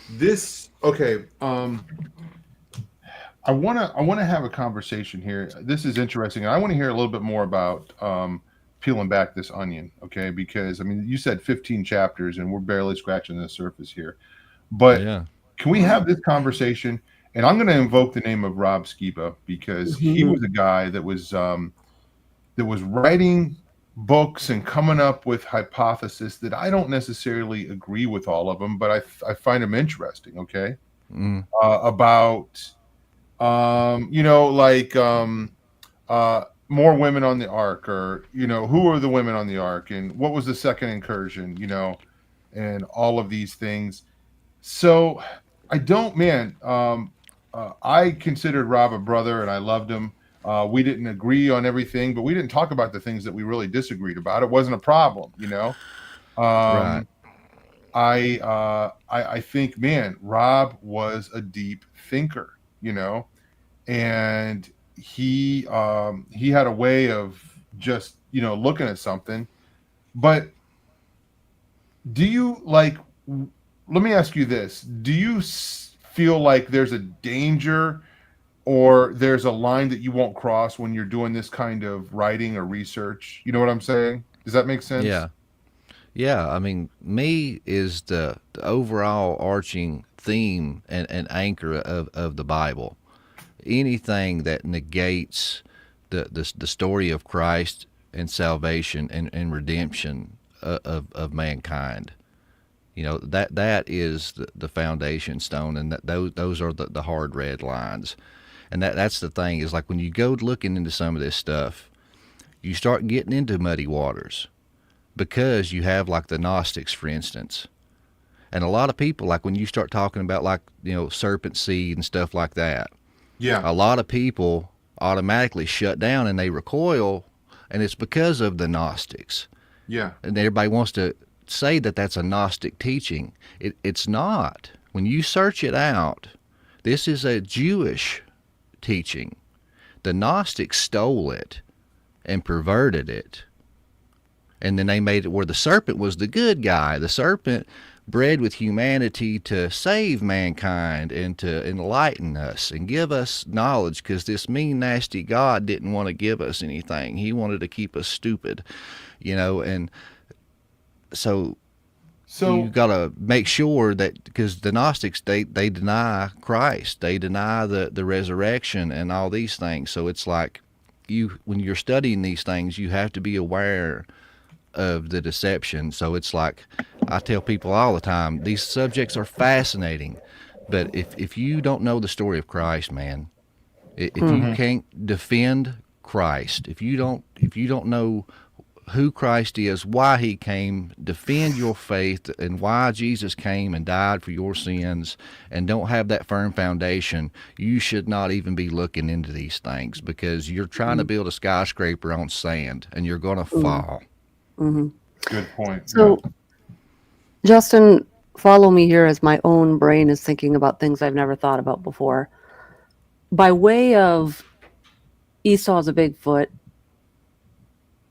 This okay. I want to have a conversation here. This is interesting. I want to hear a little bit more about peeling back this onion, okay? Because I mean, you said 15 chapters, and we're barely scratching the surface here. But
Yeah.
Can we have this conversation? And I'm going to invoke the name of Rob Skiba, because he was a guy that was writing books and coming up with hypotheses that I don't necessarily agree with all of them, but I find them interesting. Okay, about more women on the ark, or who are the women on the ark, and what was the second incursion, and all of these things. So I don't, man. I considered Rob a brother, and I loved him. We didn't agree on everything, but we didn't talk about the things that we really disagreed about. It wasn't a problem,
Right.
I think, man, Rob was a deep thinker, and he had a way of just, looking at something. But do you let me ask you this. Do you feel like there's a danger or there's a line that you won't cross when you're doing this kind of writing or research? You know what I'm saying? Does that make sense?
Yeah. Yeah, I mean, me is the overall arching theme and anchor of the Bible. Anything that negates the story of Christ and salvation and redemption of mankind, that is the foundation stone, and those are the hard red lines. And that's the thing, is like when you go looking into some of this stuff, you start getting into muddy waters, because you have like the Gnostics, for instance. And a lot of people, like when you start talking about like, serpent seed and stuff like that,
Yeah.
a lot of people automatically shut down and they recoil, and it's because of the Gnostics.
Yeah.
And everybody wants to say that that's a Gnostic teaching. It's not. When you search it out, this is a Jewish teaching. The Gnostics stole it and perverted it. And then they made it where the serpent was the good guy. The serpent bred with humanity to save mankind and to enlighten us and give us knowledge, because this mean, nasty God didn't want to give us anything. He wanted to keep us stupid, and so you got to make sure that, because the Gnostics, they deny Christ. They deny the resurrection and all these things. So it's like, when you're studying these things, you have to be aware of the deception. So it's like, I tell people all the time, these subjects are fascinating, but if you don't know the story of Christ, man, if you can't defend Christ, if you don't know who Christ is, why he came, defend your faith, and why Jesus came and died for your sins, and don't have that firm foundation, you should not even be looking into these things, because you're trying to build a skyscraper on sand, and you're going to fall.
Mm-hmm.
Good point.
So, Justin, follow me here as my own brain is thinking about things I've never thought about before. By way of Esau's a Bigfoot,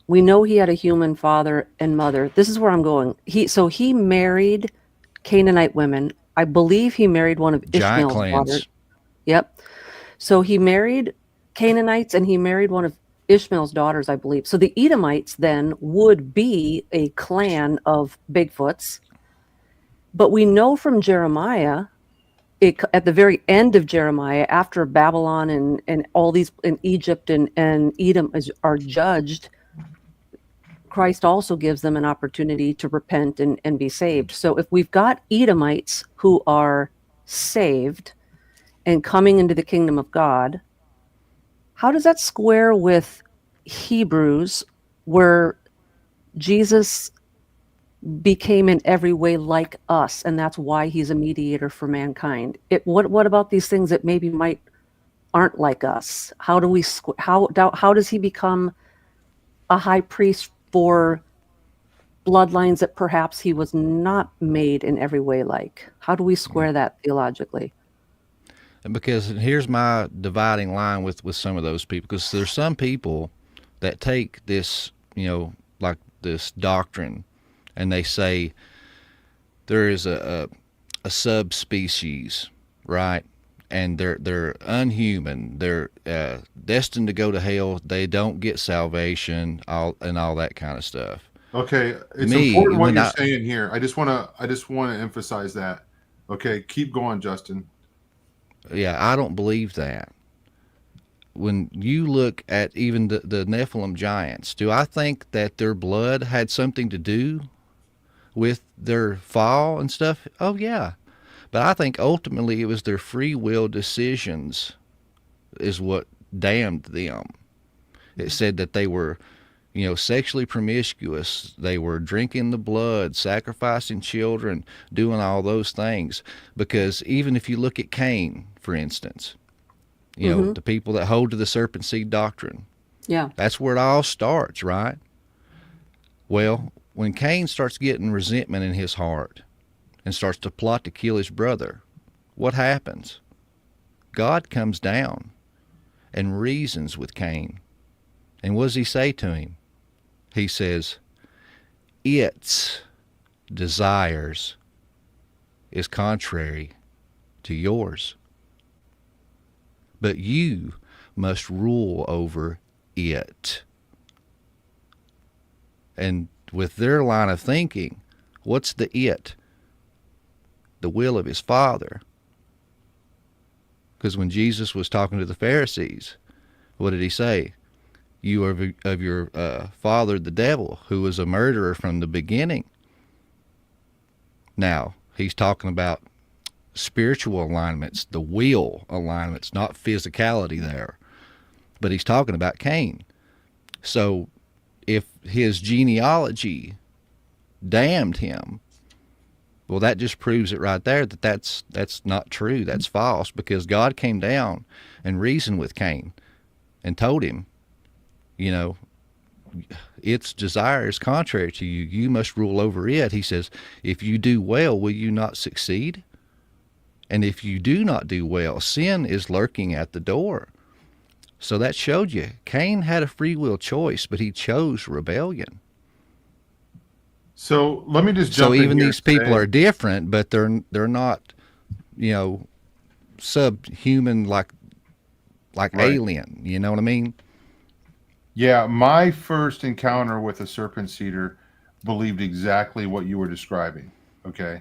we know he had a human father and mother. This is where I'm going. He married Canaanite women. I believe he married one of Ishmael's daughters. Yep. So he married Canaanites, and he married one of Ishmael's daughters, I believe. So the Edomites then would be a clan of Bigfoots. But we know from Jeremiah, at the very end of Jeremiah, after Babylon and all these in Egypt and Edom are judged, Christ also gives them an opportunity to repent and be saved. So if we've got Edomites who are saved and coming into the kingdom of God, how does that square with Hebrews, where Jesus became in every way like us, and that's why he's a mediator for mankind? What about these things that maybe aren't like us? How does he become a high priest for bloodlines that perhaps he was not made in every way like? How do we square that theologically?
Because here's my dividing line with some of those people, because there's some people that take this, like this doctrine, and they say there is a subspecies, right? And they're unhuman. They're destined to go to hell. They don't get salvation, all that kind of stuff.
Okay, it's important what you're saying here. I just want to emphasize that. Okay, keep going, Justin.
Yeah, I don't believe that. When you look at even the Nephilim giants, do I think that their blood had something to do with their fall and stuff? Oh, yeah. But I think ultimately it was their free will decisions is what damned them. It said that they were, sexually promiscuous. They were drinking the blood, sacrificing children, doing all those things. Because even if you look at Cain, for instance, the people that hold to the serpent seed doctrine, that's where it all starts, right? Well, when Cain starts getting resentment in his heart and starts to plot to kill his brother, what happens? God comes down and reasons with Cain. And what does he say to him? He says, its desires is contrary to yours. But you must rule over it. And with their line of thinking, what's the it? The will of his Father. Because when Jesus was talking to the Pharisees, what did he say? You are of your father, the devil, who was a murderer from the beginning. Now, he's talking about spiritual alignments, the will alignments, not physicality there. But he's talking about Cain. So if his genealogy damned him, well, that just proves it right there that that's not true. That's false, because God came down and reasoned with Cain and told him, you know, its desire is contrary to you. You must rule over it. He says, if you do well, will you not succeed? And if you do not do well, sin is lurking at the door. So that showed you Cain had a free will choice, but he chose rebellion.
So let me just jump
So
in
even
here
these people
and say-
are different, but they're not, you know, subhuman like
Right.
alien. You know what I mean?
Yeah, my first encounter with a serpent seeder believed exactly what you were describing. Okay.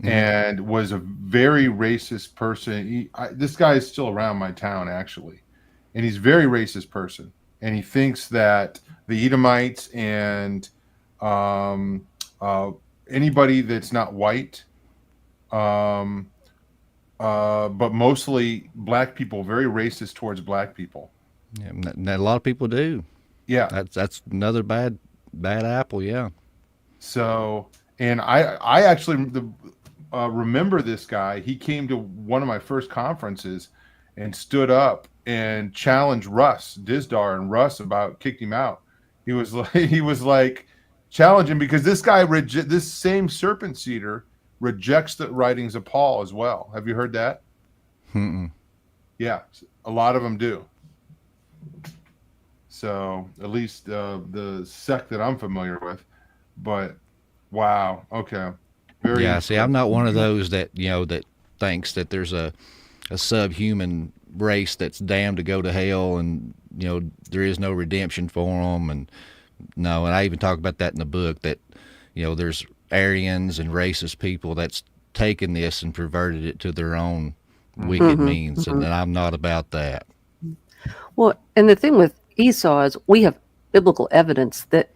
And was a very racist person. This guy is still around my town, actually, and he's a very racist person. And he thinks that the Edomites and anybody that's not white, but mostly black people, very racist towards black people.
Yeah, and a lot of people do.
Yeah.
That's another bad apple. Yeah.
So, and I actually remember this guy. He came to one of my first conferences and stood up and challenged Russ Dizdar, and Russ about kicked him out. He was like challenging, because this guy this same serpent seeder rejects the writings of Paul as well. Have you heard that?
Mm-mm.
Yeah, a lot of them do. So at least the sect that I'm familiar with. But wow, okay.
Yeah, see, I'm not one of those that, you know, that thinks that there's a subhuman race that's damned to go to hell, and, you know, there is no redemption for them. And no, and I even talk about that in the book, that, you know, there's Aryans and racist people that's taken this and perverted it to their own wicked means, and I'm not about that.
Well, and the thing with Esau is we have biblical evidence that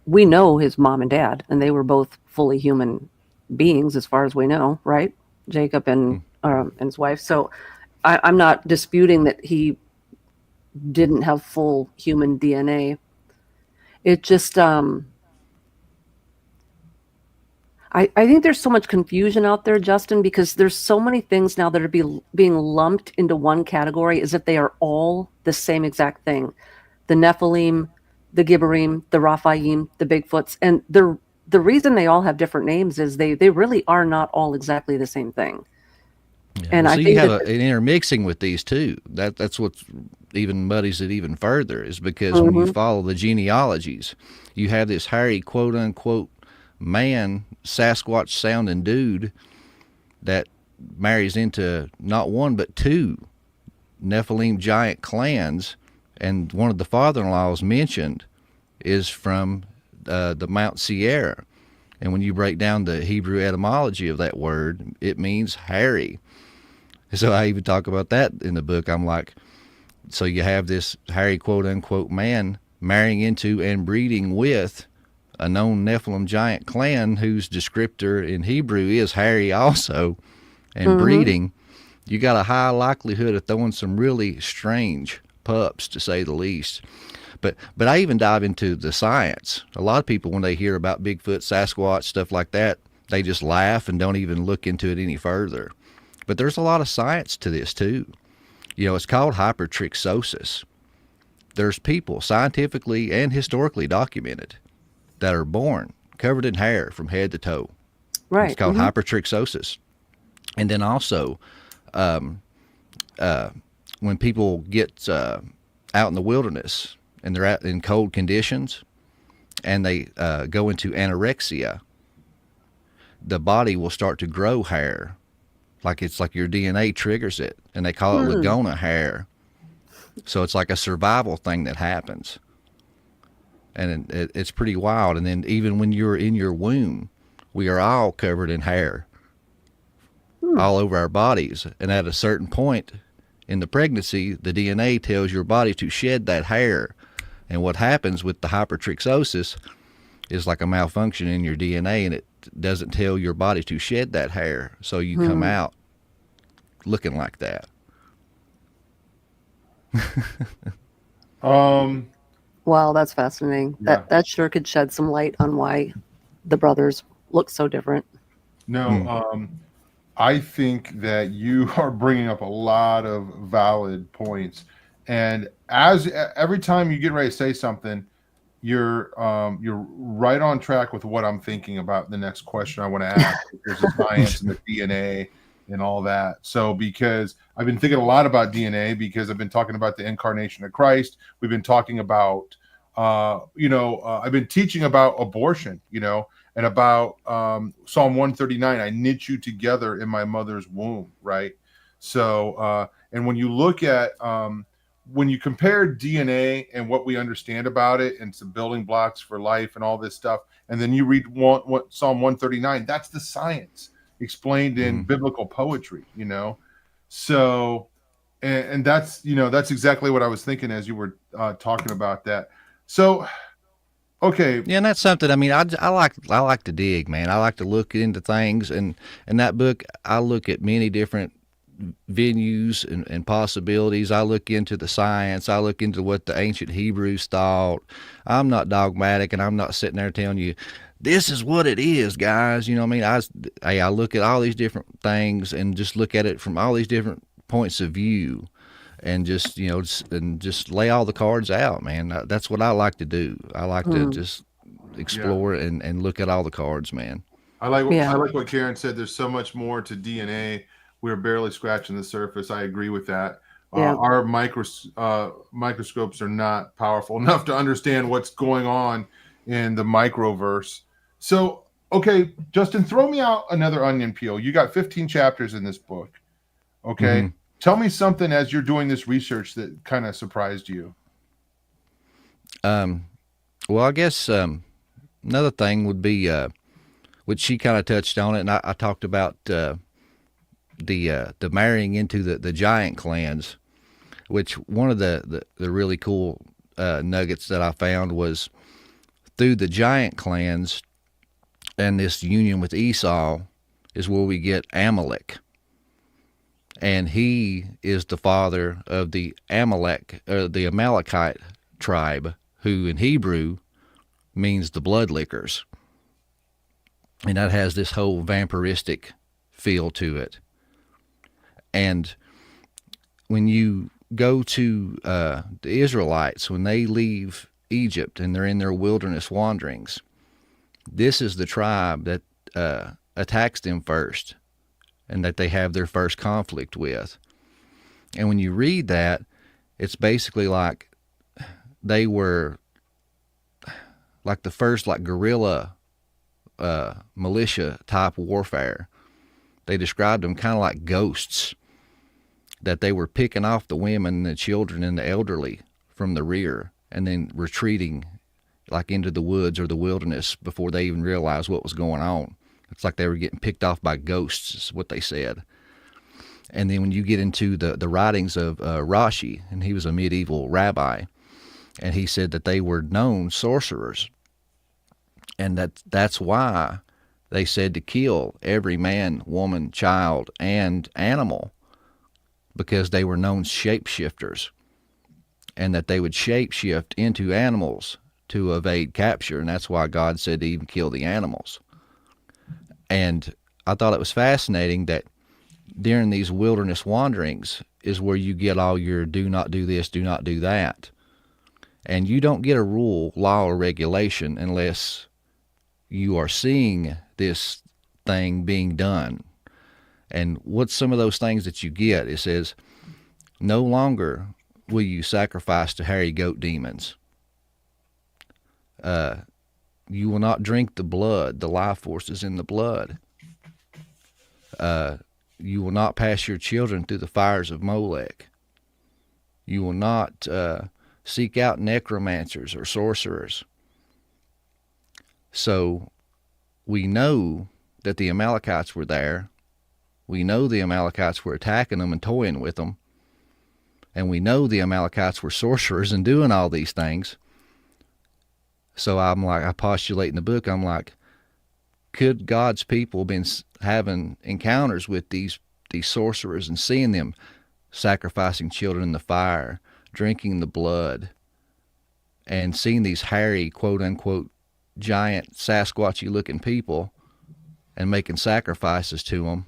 we know his mom and dad, and they were both fully human beings as far as we know, right? Jacob and his wife. So I'm not disputing that he didn't have full human DNA. It just, I think there's so much confusion out there, Justin, because there's so many things now that are being lumped into one category as if they are all the same exact thing. The Nephilim, the Gibborim, the Raphaim, the Bigfoots. And the reason they all have different names is they really are not all exactly the same thing.
Yeah.
And
Well,
I
so
think
you have
that-
an intermixing with these two. That's what even muddies it even further, is because when you follow the genealogies, you have this hairy quote unquote man, Sasquatch sounding dude that marries into not one but two Nephilim giant clans, and one of the father-in-laws mentioned is from the Mount Sierra. And when you break down the Hebrew etymology of that word, it means hairy. So I even talk about that in the book. I'm like, so you have this hairy quote-unquote man marrying into and breeding with a known Nephilim giant clan whose descriptor in Hebrew is hairy also, and breeding. You got a high likelihood of throwing some really strange pups, to say the least. But I even dive into the science. A lot of people, when they hear about Bigfoot, Sasquatch, stuff like that, they just laugh and don't even look into it any further. But there's a lot of science to this too. You know, it's called hypertrichosis. There's people, scientifically and historically documented, that are born covered in hair from head to toe.
right.
It's called hypertrichosis. And then also, when people get out in the wilderness and they're out in cold conditions and they go into anorexia, the body will start to grow hair Like it's like your DNA triggers it, and they call it Laguna hair. So it's like a survival thing that happens, and it's pretty wild. And then even when you're in your womb, we are all covered in hair all over our bodies. And at a certain point in the pregnancy, the DNA tells your body to shed that hair. And what happens with the hypertrichosis is like a malfunction in your DNA, and it doesn't tell your body to shed that hair. So you come out looking like that.
Wow, that's fascinating.
Yeah.
That sure could shed some light on why the brothers look so different.
No, I think that you are bringing up a lot of valid points, and as every time you get ready to say something, you're right on track with what I'm thinking about the next question I want to ask. There's the science and the DNA and all that. So because I've been thinking a lot about DNA, because I've been talking about the incarnation of Christ. We've been talking about I've been teaching about abortion, and about Psalm 139, I knit you together in my mother's womb, right? So and when you look at when you compare DNA and what we understand about it and some building blocks for life and all this stuff, and then you read Psalm 139, that's the science explained in biblical poetry, So, and that's, that's exactly what I was thinking as you were talking about that. So, okay.
Yeah, and that's something. I mean, I like to dig, man. I like to look into things, and in that book, I look at many different venues and possibilities. I look into the science. I look into what the ancient Hebrews thought. I'm not dogmatic, and I'm not sitting there telling you this is what it is, guys. You know what I mean? I look at all these different things and just look at it from all these different points of view, and just just lay all the cards out, man. That's what I like to do. I like to just explore and look at all the cards, man.
I like what Karen said. There's so much more to DNA. We're barely scratching the surface. I agree with that. Our microscopes are not powerful enough to understand what's going on in the microverse. So, okay, Justin, throw me out another onion peel. You got 15 chapters in this book. Okay. Tell me something as you're doing this research that kind of surprised you.
Well, I guess another thing would be, which she kind of touched on it, and I talked about the marrying into the giant clans, which one of the really cool nuggets that I found was through the giant clans and this union with Esau is where we get Amalek. And he is the father of the Amalekite tribe, who in Hebrew means the blood lickers. And that has this whole vampiristic feel to it. And when you go to the Israelites, when they leave Egypt and they're in their wilderness wanderings, this is the tribe that attacks them first and that they have their first conflict with. And when you read that, it's basically like they were like the first guerrilla militia type warfare. They described them kind of like ghosts, that they were picking off the women and the children and the elderly from the rear and then retreating like into the woods or the wilderness before they even realized what was going on. It's like they were getting picked off by ghosts, is what they said. And then when you get into the writings of Rashi, and he was a medieval rabbi, and he said that they were known sorcerers. And that's why they said to kill every man, woman, child, and animal, because they were known shapeshifters, and that they would shapeshift into animals to evade capture. And that's why God said to even kill the animals. And I thought it was fascinating that during these wilderness wanderings is where you get all your do not do this, do not do that. And you don't get a rule, law, or regulation unless you are seeing this thing being done. And what's some of those things that you get? It says, no longer will you sacrifice to hairy goat demons. You will not drink the blood, the life forces in the blood. You will not pass your children through the fires of Molech. You will not seek out necromancers or sorcerers. So we know that the Amalekites were there. We know the Amalekites were attacking them and toying with them. And we know the Amalekites were sorcerers and doing all these things. So I'm like, I postulate in the book, I'm like, could God's people been having encounters with these sorcerers and seeing them sacrificing children in the fire, drinking the blood, and seeing these hairy, quote-unquote, giant Sasquatchy-looking people and making sacrifices to them?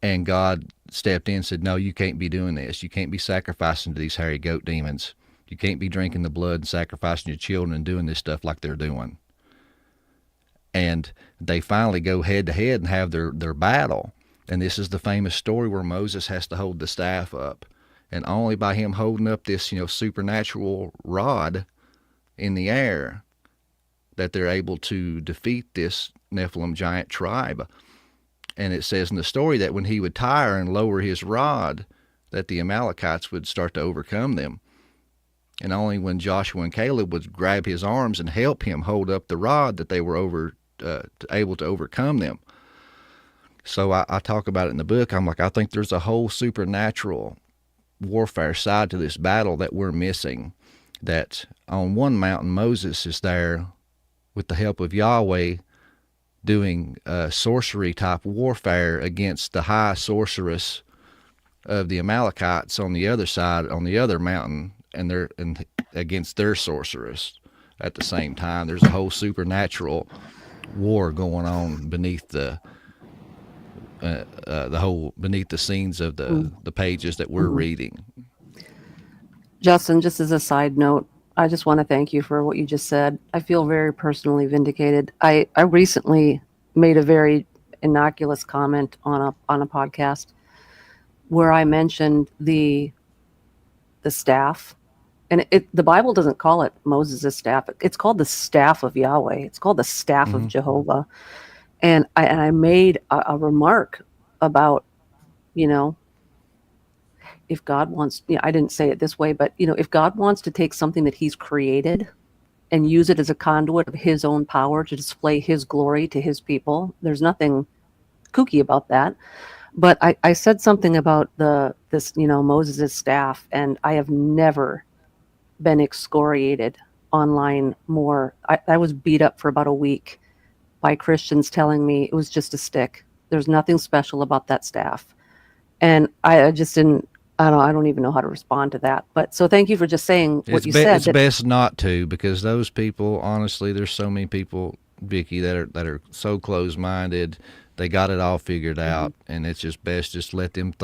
And God stepped in and said, no, you can't be doing this. You can't be sacrificing to these hairy goat demons. You can't be drinking the blood and sacrificing your children and doing this stuff like they're doing. And they finally go head to head and have their battle. And this is the famous story where Moses has to hold the staff up. And only by him holding up this, supernatural rod in the air that they're able to defeat this Nephilim giant tribe. And it says in the story that when he would tire and lower his rod, that the Amalekites would start to overcome them. And only when Joshua and Caleb would grab his arms and help him hold up the rod that they were able to overcome them. So I talk about it in the book. I'm like, I think there's a whole supernatural warfare side to this battle that we're missing. That on one mountain, Moses is there with the help of Yahweh doing sorcery type warfare against the high sorceress of the Amalekites on the other side, on the other mountain, and against their sorceress at the same time. There's a whole supernatural war going on beneath the scenes of the pages that we're reading.
Justin, just as a side note, I just want to thank you for what you just said. I feel very personally vindicated. I recently made a very innocuous comment on a podcast where I mentioned the staff, and the Bible doesn't call it Moses' staff. It's called the staff of Yahweh. It's called the staff of Jehovah. And I made a remark about, if God wants, I didn't say it this way, but, if God wants to take something that he's created and use it as a conduit of his own power to display his glory to his people, there's nothing kooky about that. But I said something about this Moses' staff, and I have never been excoriated online more. I was beat up for about a week by Christians telling me it was just a stick. There's nothing special about that staff. And I just didn't, I don't even know how to respond to that. But so thank you for just saying what you said.
It's best not to, because those people, honestly, there's so many people, Vicki, that are so closed-minded. They got it all figured out, and it's just best just let them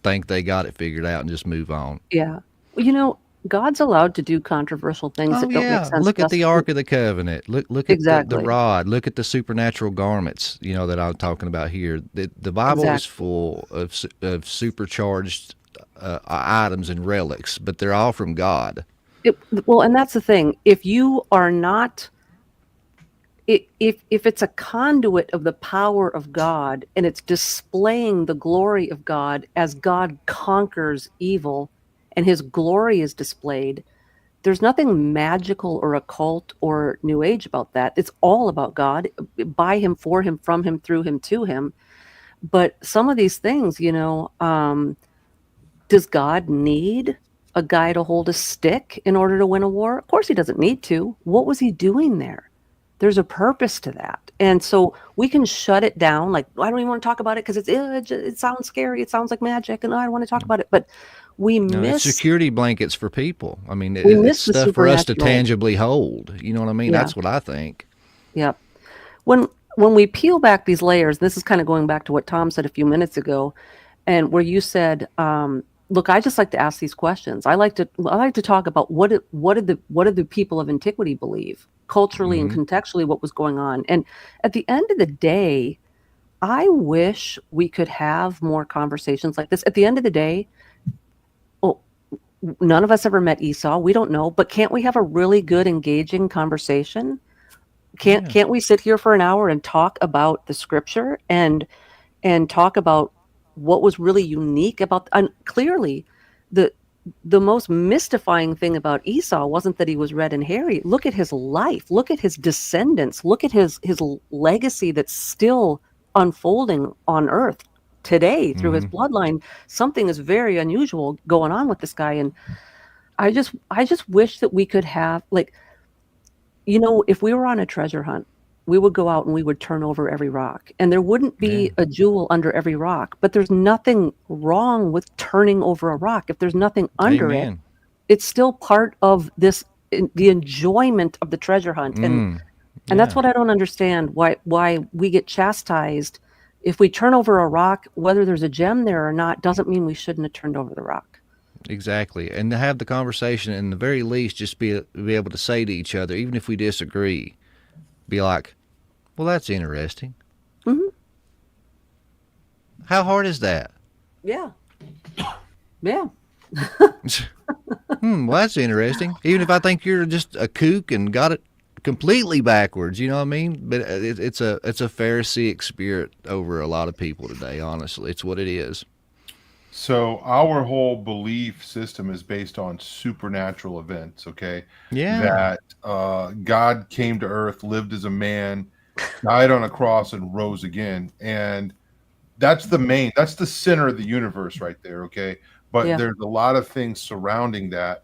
think they got it figured out and just move on.
Yeah. Well, God's allowed to do controversial things that don't make sense.
Look at the Ark of the Covenant. Look at the rod. Look at the supernatural garments, that I'm talking about here. The Bible is full of supercharged items and relics, but they're all from God.
And that's the thing. If you are not, if it's a conduit of the power of God and it's displaying the glory of God as God conquers evil and his glory is displayed, there's nothing magical or occult or new age about that. It's all about God, by him, for him, from him, through him, to him. But some of these things, does God need a guy to hold a stick in order to win a war? Of course he doesn't need to. What was he doing there? There's a purpose to that. And so we can shut it down. Like, I don't even want to talk about it because it sounds scary. It sounds like magic. And I don't want to talk about it. But
it's security blankets for people. I mean, it's stuff for us to tangibly hold. You know what I mean? Yeah. That's what I think.
Yeah. When we peel back these layers, this is kind of going back to what Tom said a few minutes ago, and where you said, look, I just like to ask these questions. I like to talk about what did the people of antiquity believe culturally and contextually, what was going on. And at the end of the day, I wish we could have more conversations like this. At the end of the day, none of us ever met Esau. We don't know, but can't we have a really good, engaging conversation? Can't we sit here for an hour and talk about the scripture? And and talk about what was really unique about, and clearly the most mystifying thing about Esau wasn't that he was red and hairy. Look at his life, look at his descendants, look at his legacy that's still unfolding on earth today through his bloodline. Something is very unusual going on with this guy. And I just wish that we could have, like, if we were on a treasure hunt, we would go out and we would turn over every rock, and there wouldn't be a jewel under every rock. But there's nothing wrong with turning over a rock. If there's nothing under it, it's still part of the enjoyment of the treasure hunt. And that's what I don't understand, why we get chastised. If we turn over a rock, whether there's a gem there or not, doesn't mean we shouldn't have turned over the rock.
Exactly. And to have the conversation, and the very least, just be able to say to each other, even if we disagree, be like, well, that's interesting.
Mm-hmm.
How hard is that?
Yeah. Yeah.
Well, that's interesting. Even if I think you're just a kook and got it completely backwards, you know what I mean? But it's a Pharisaic spirit over a lot of people today, honestly. It's what it is.
So our whole belief system is based on supernatural events, okay?
Yeah.
That God came to earth, lived as a man, died on a cross, and rose again. And that's the center of the universe right there, okay? But there's a lot of things surrounding that.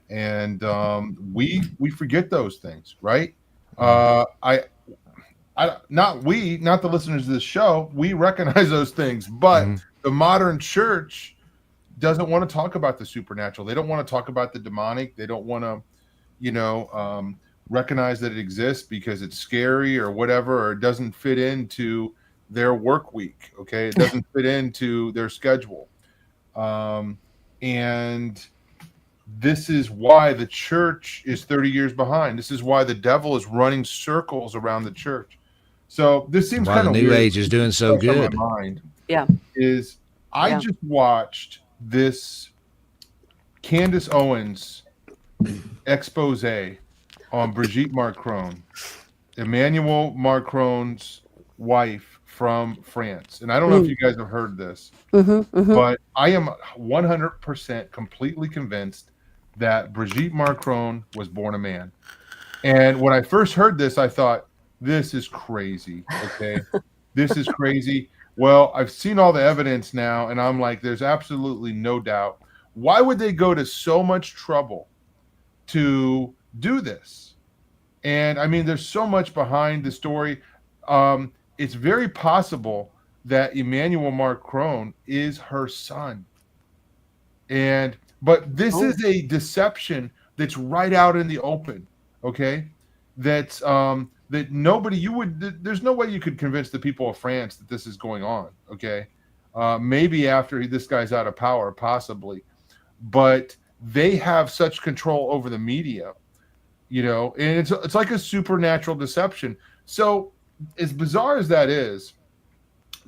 And we forget those things, right? Not the listeners of this show, we recognize those things, but the modern church doesn't want to talk about the supernatural. They don't want to talk about the demonic. They don't want to, recognize that it exists because it's scary or whatever, or it doesn't fit into their work week. Okay. It doesn't fit into their schedule. And this is why the church is 30 years behind. This is why the devil is running circles around the church. So this seems kind of
New Age is doing so good.
My mind
Yeah.
I just watched this Candace Owens expose on Brigitte Macron, Emmanuel Macron's wife from France. And I don't know if you guys have heard this, but I am 100% completely convinced that Brigitte Macron was born a man. And when I first heard this, I thought, this is crazy. Okay. This is crazy. Well, I've seen all the evidence now, and I'm like, there's absolutely no doubt. Why would they go to so much trouble to do this? And I mean, there's so much behind the story. It's very possible that Emmanuel Macron is her son. But this is a deception that's right out in the open. Okay. That's, that nobody, there's no way you could convince the people of France that this is going on. Okay. Maybe after this guy's out of power, possibly, but they have such control over the media, and it's like a supernatural deception. So as bizarre as that is,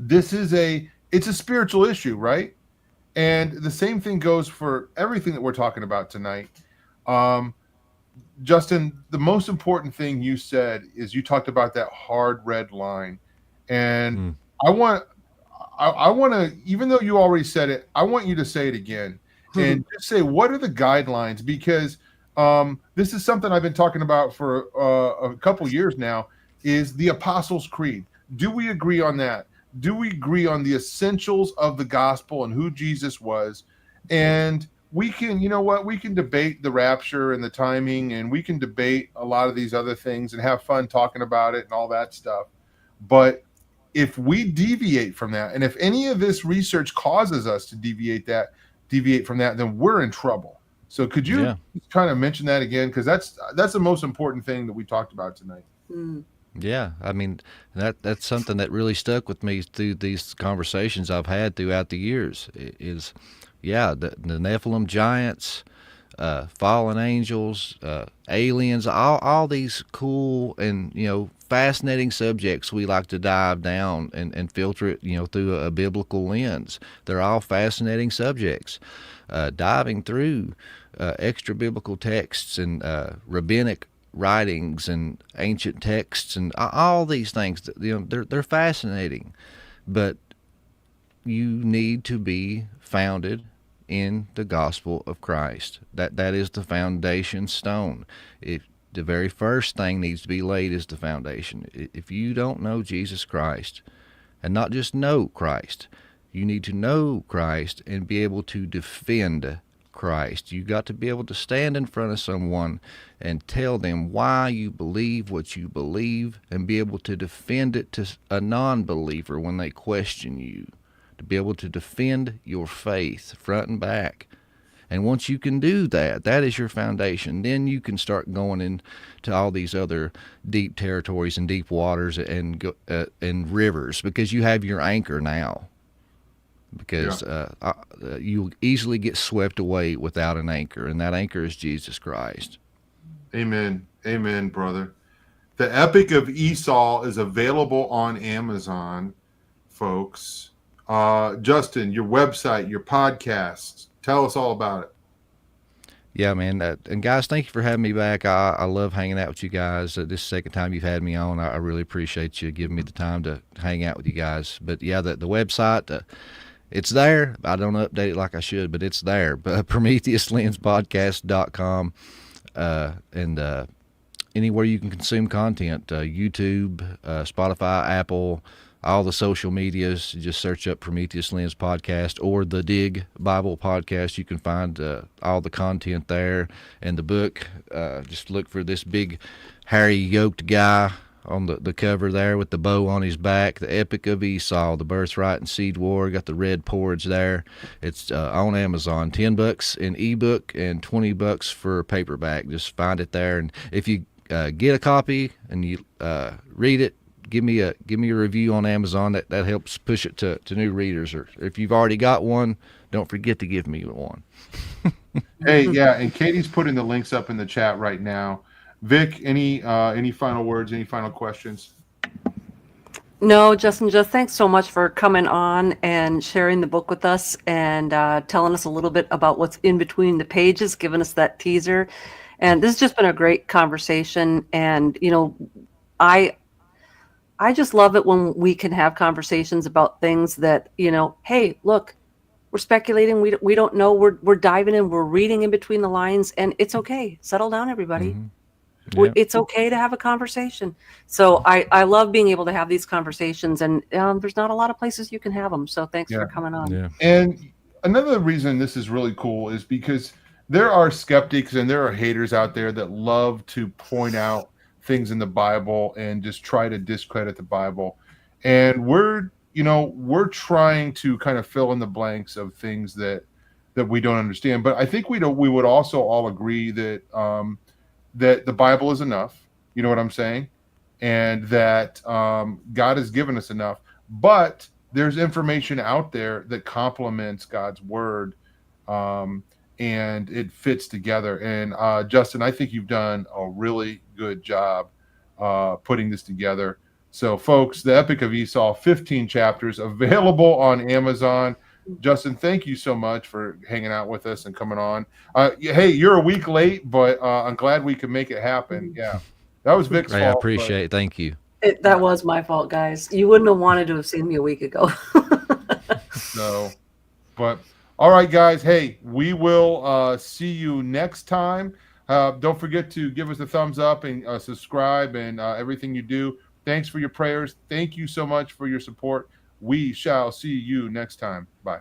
it's a spiritual issue, right? And the same thing goes for everything that we're talking about tonight. Justin, the most important thing you said is you talked about that hard red line. And I want to, even though you already said it, I want you to say it again and just say, what are the guidelines? Because this is something I've been talking about for a couple years now, is the Apostles' Creed. Do we agree on that? Do we agree on the essentials of the gospel and who Jesus was? And we can, we can debate the rapture and the timing, and we can debate a lot of these other things and have fun talking about it and all that stuff. But if we deviate from that, and if any of this research causes us to deviate from that, then we're in trouble. So could you kind of mention that again? Because that's the most important thing that we talked about tonight.
Yeah, I mean, that's something that really stuck with me through these conversations I've had throughout the years is, the Nephilim giants, fallen angels, aliens, all these cool and, fascinating subjects we like to dive down and filter it, through a biblical lens. They're all fascinating subjects. Diving through extra biblical texts and rabbinic writings and ancient texts and all these things, they're fascinating. But you need to be founded in the gospel of Christ. That is the foundation stone. The very first thing needs to be laid is the foundation. If you don't know Jesus Christ, and not just know Christ, you need to know Christ and be able to defend Christ. You got to be able to stand in front of someone and tell them why you believe what you believe, and be able to defend it to a non-believer when they question you, to be able to defend your faith front and back. And once you can do that, that is your foundation. Then you can start going into all these other deep territories and deep waters and rivers, because you have your anchor now. Because you easily get swept away without an anchor, and that anchor is Jesus Christ.
Amen. Amen, brother. The Epic of Esau is available on Amazon, folks. Justin, your website, your podcast, tell us all about it.
Yeah, man. And guys, thank you for having me back. I love hanging out with you guys. This is the second time you've had me on. I really appreciate you giving me the time to hang out with you guys. But yeah, the website, it's there. I don't update it like I should, but it's there. But PrometheusLensPodcast.com, and anywhere you can consume content, YouTube, Spotify, Apple, all the social medias. Just search up Prometheus Lens Podcast or the Dig Bible Podcast. You can find all the content there. And the book, just look for this big hairy yoked guy on the cover there with the bow on his back, the Epic of Esau, the birthright and seed war. Got the red porridge there. It's on Amazon. $10 in ebook and $20 for paperback. Just find it there. And if you get a copy and you read it, give me a review on Amazon. That helps push it to new readers. Or if you've already got one, don't forget to give me one.
Hey, yeah, and Katie's putting the links up in the chat right now. Vic, any final words, any final questions?
No, Justin, just thanks so much for coming on and sharing the book with us, and telling us a little bit about what's in between the pages, giving us that teaser. And this has just been a great conversation. And, I just love it when we can have conversations about things that, hey, look, we're speculating. We don't know. We're diving in. We're reading in between the lines, and it's okay. Settle down, everybody.
Mm-hmm. Yep.
It's okay to have a conversation. So I love being able to have these conversations, and there's not a lot of places you can have them. So thanks for coming on.
Yeah.
And another reason this is really cool is because there are skeptics and there are haters out there that love to point out things in the Bible and just try to discredit the Bible. And we're trying to kind of fill in the blanks of things that we don't understand. But I think we would also all agree that that the Bible is enough. You know what I'm saying? And that God has given us enough. But there's information out there that complements God's word, and it fits together. And Justin, I think you've done a really good job putting this together. So folks, the Epic of Esau, 15 chapters, available on Amazon. Justin, thank you so much for hanging out with us and coming on. Hey, you're a week late, but I'm glad we could make it happen. Yeah, that was Vic's fault.
I appreciate it. Thank you.
That was my fault, guys. You wouldn't have wanted to have seen me a week ago.
So, but all right, guys. Hey, we will see you next time. Don't forget to give us a thumbs up and subscribe and everything you do. Thanks for your prayers. Thank you so much for your support. We shall see you next time. Bye.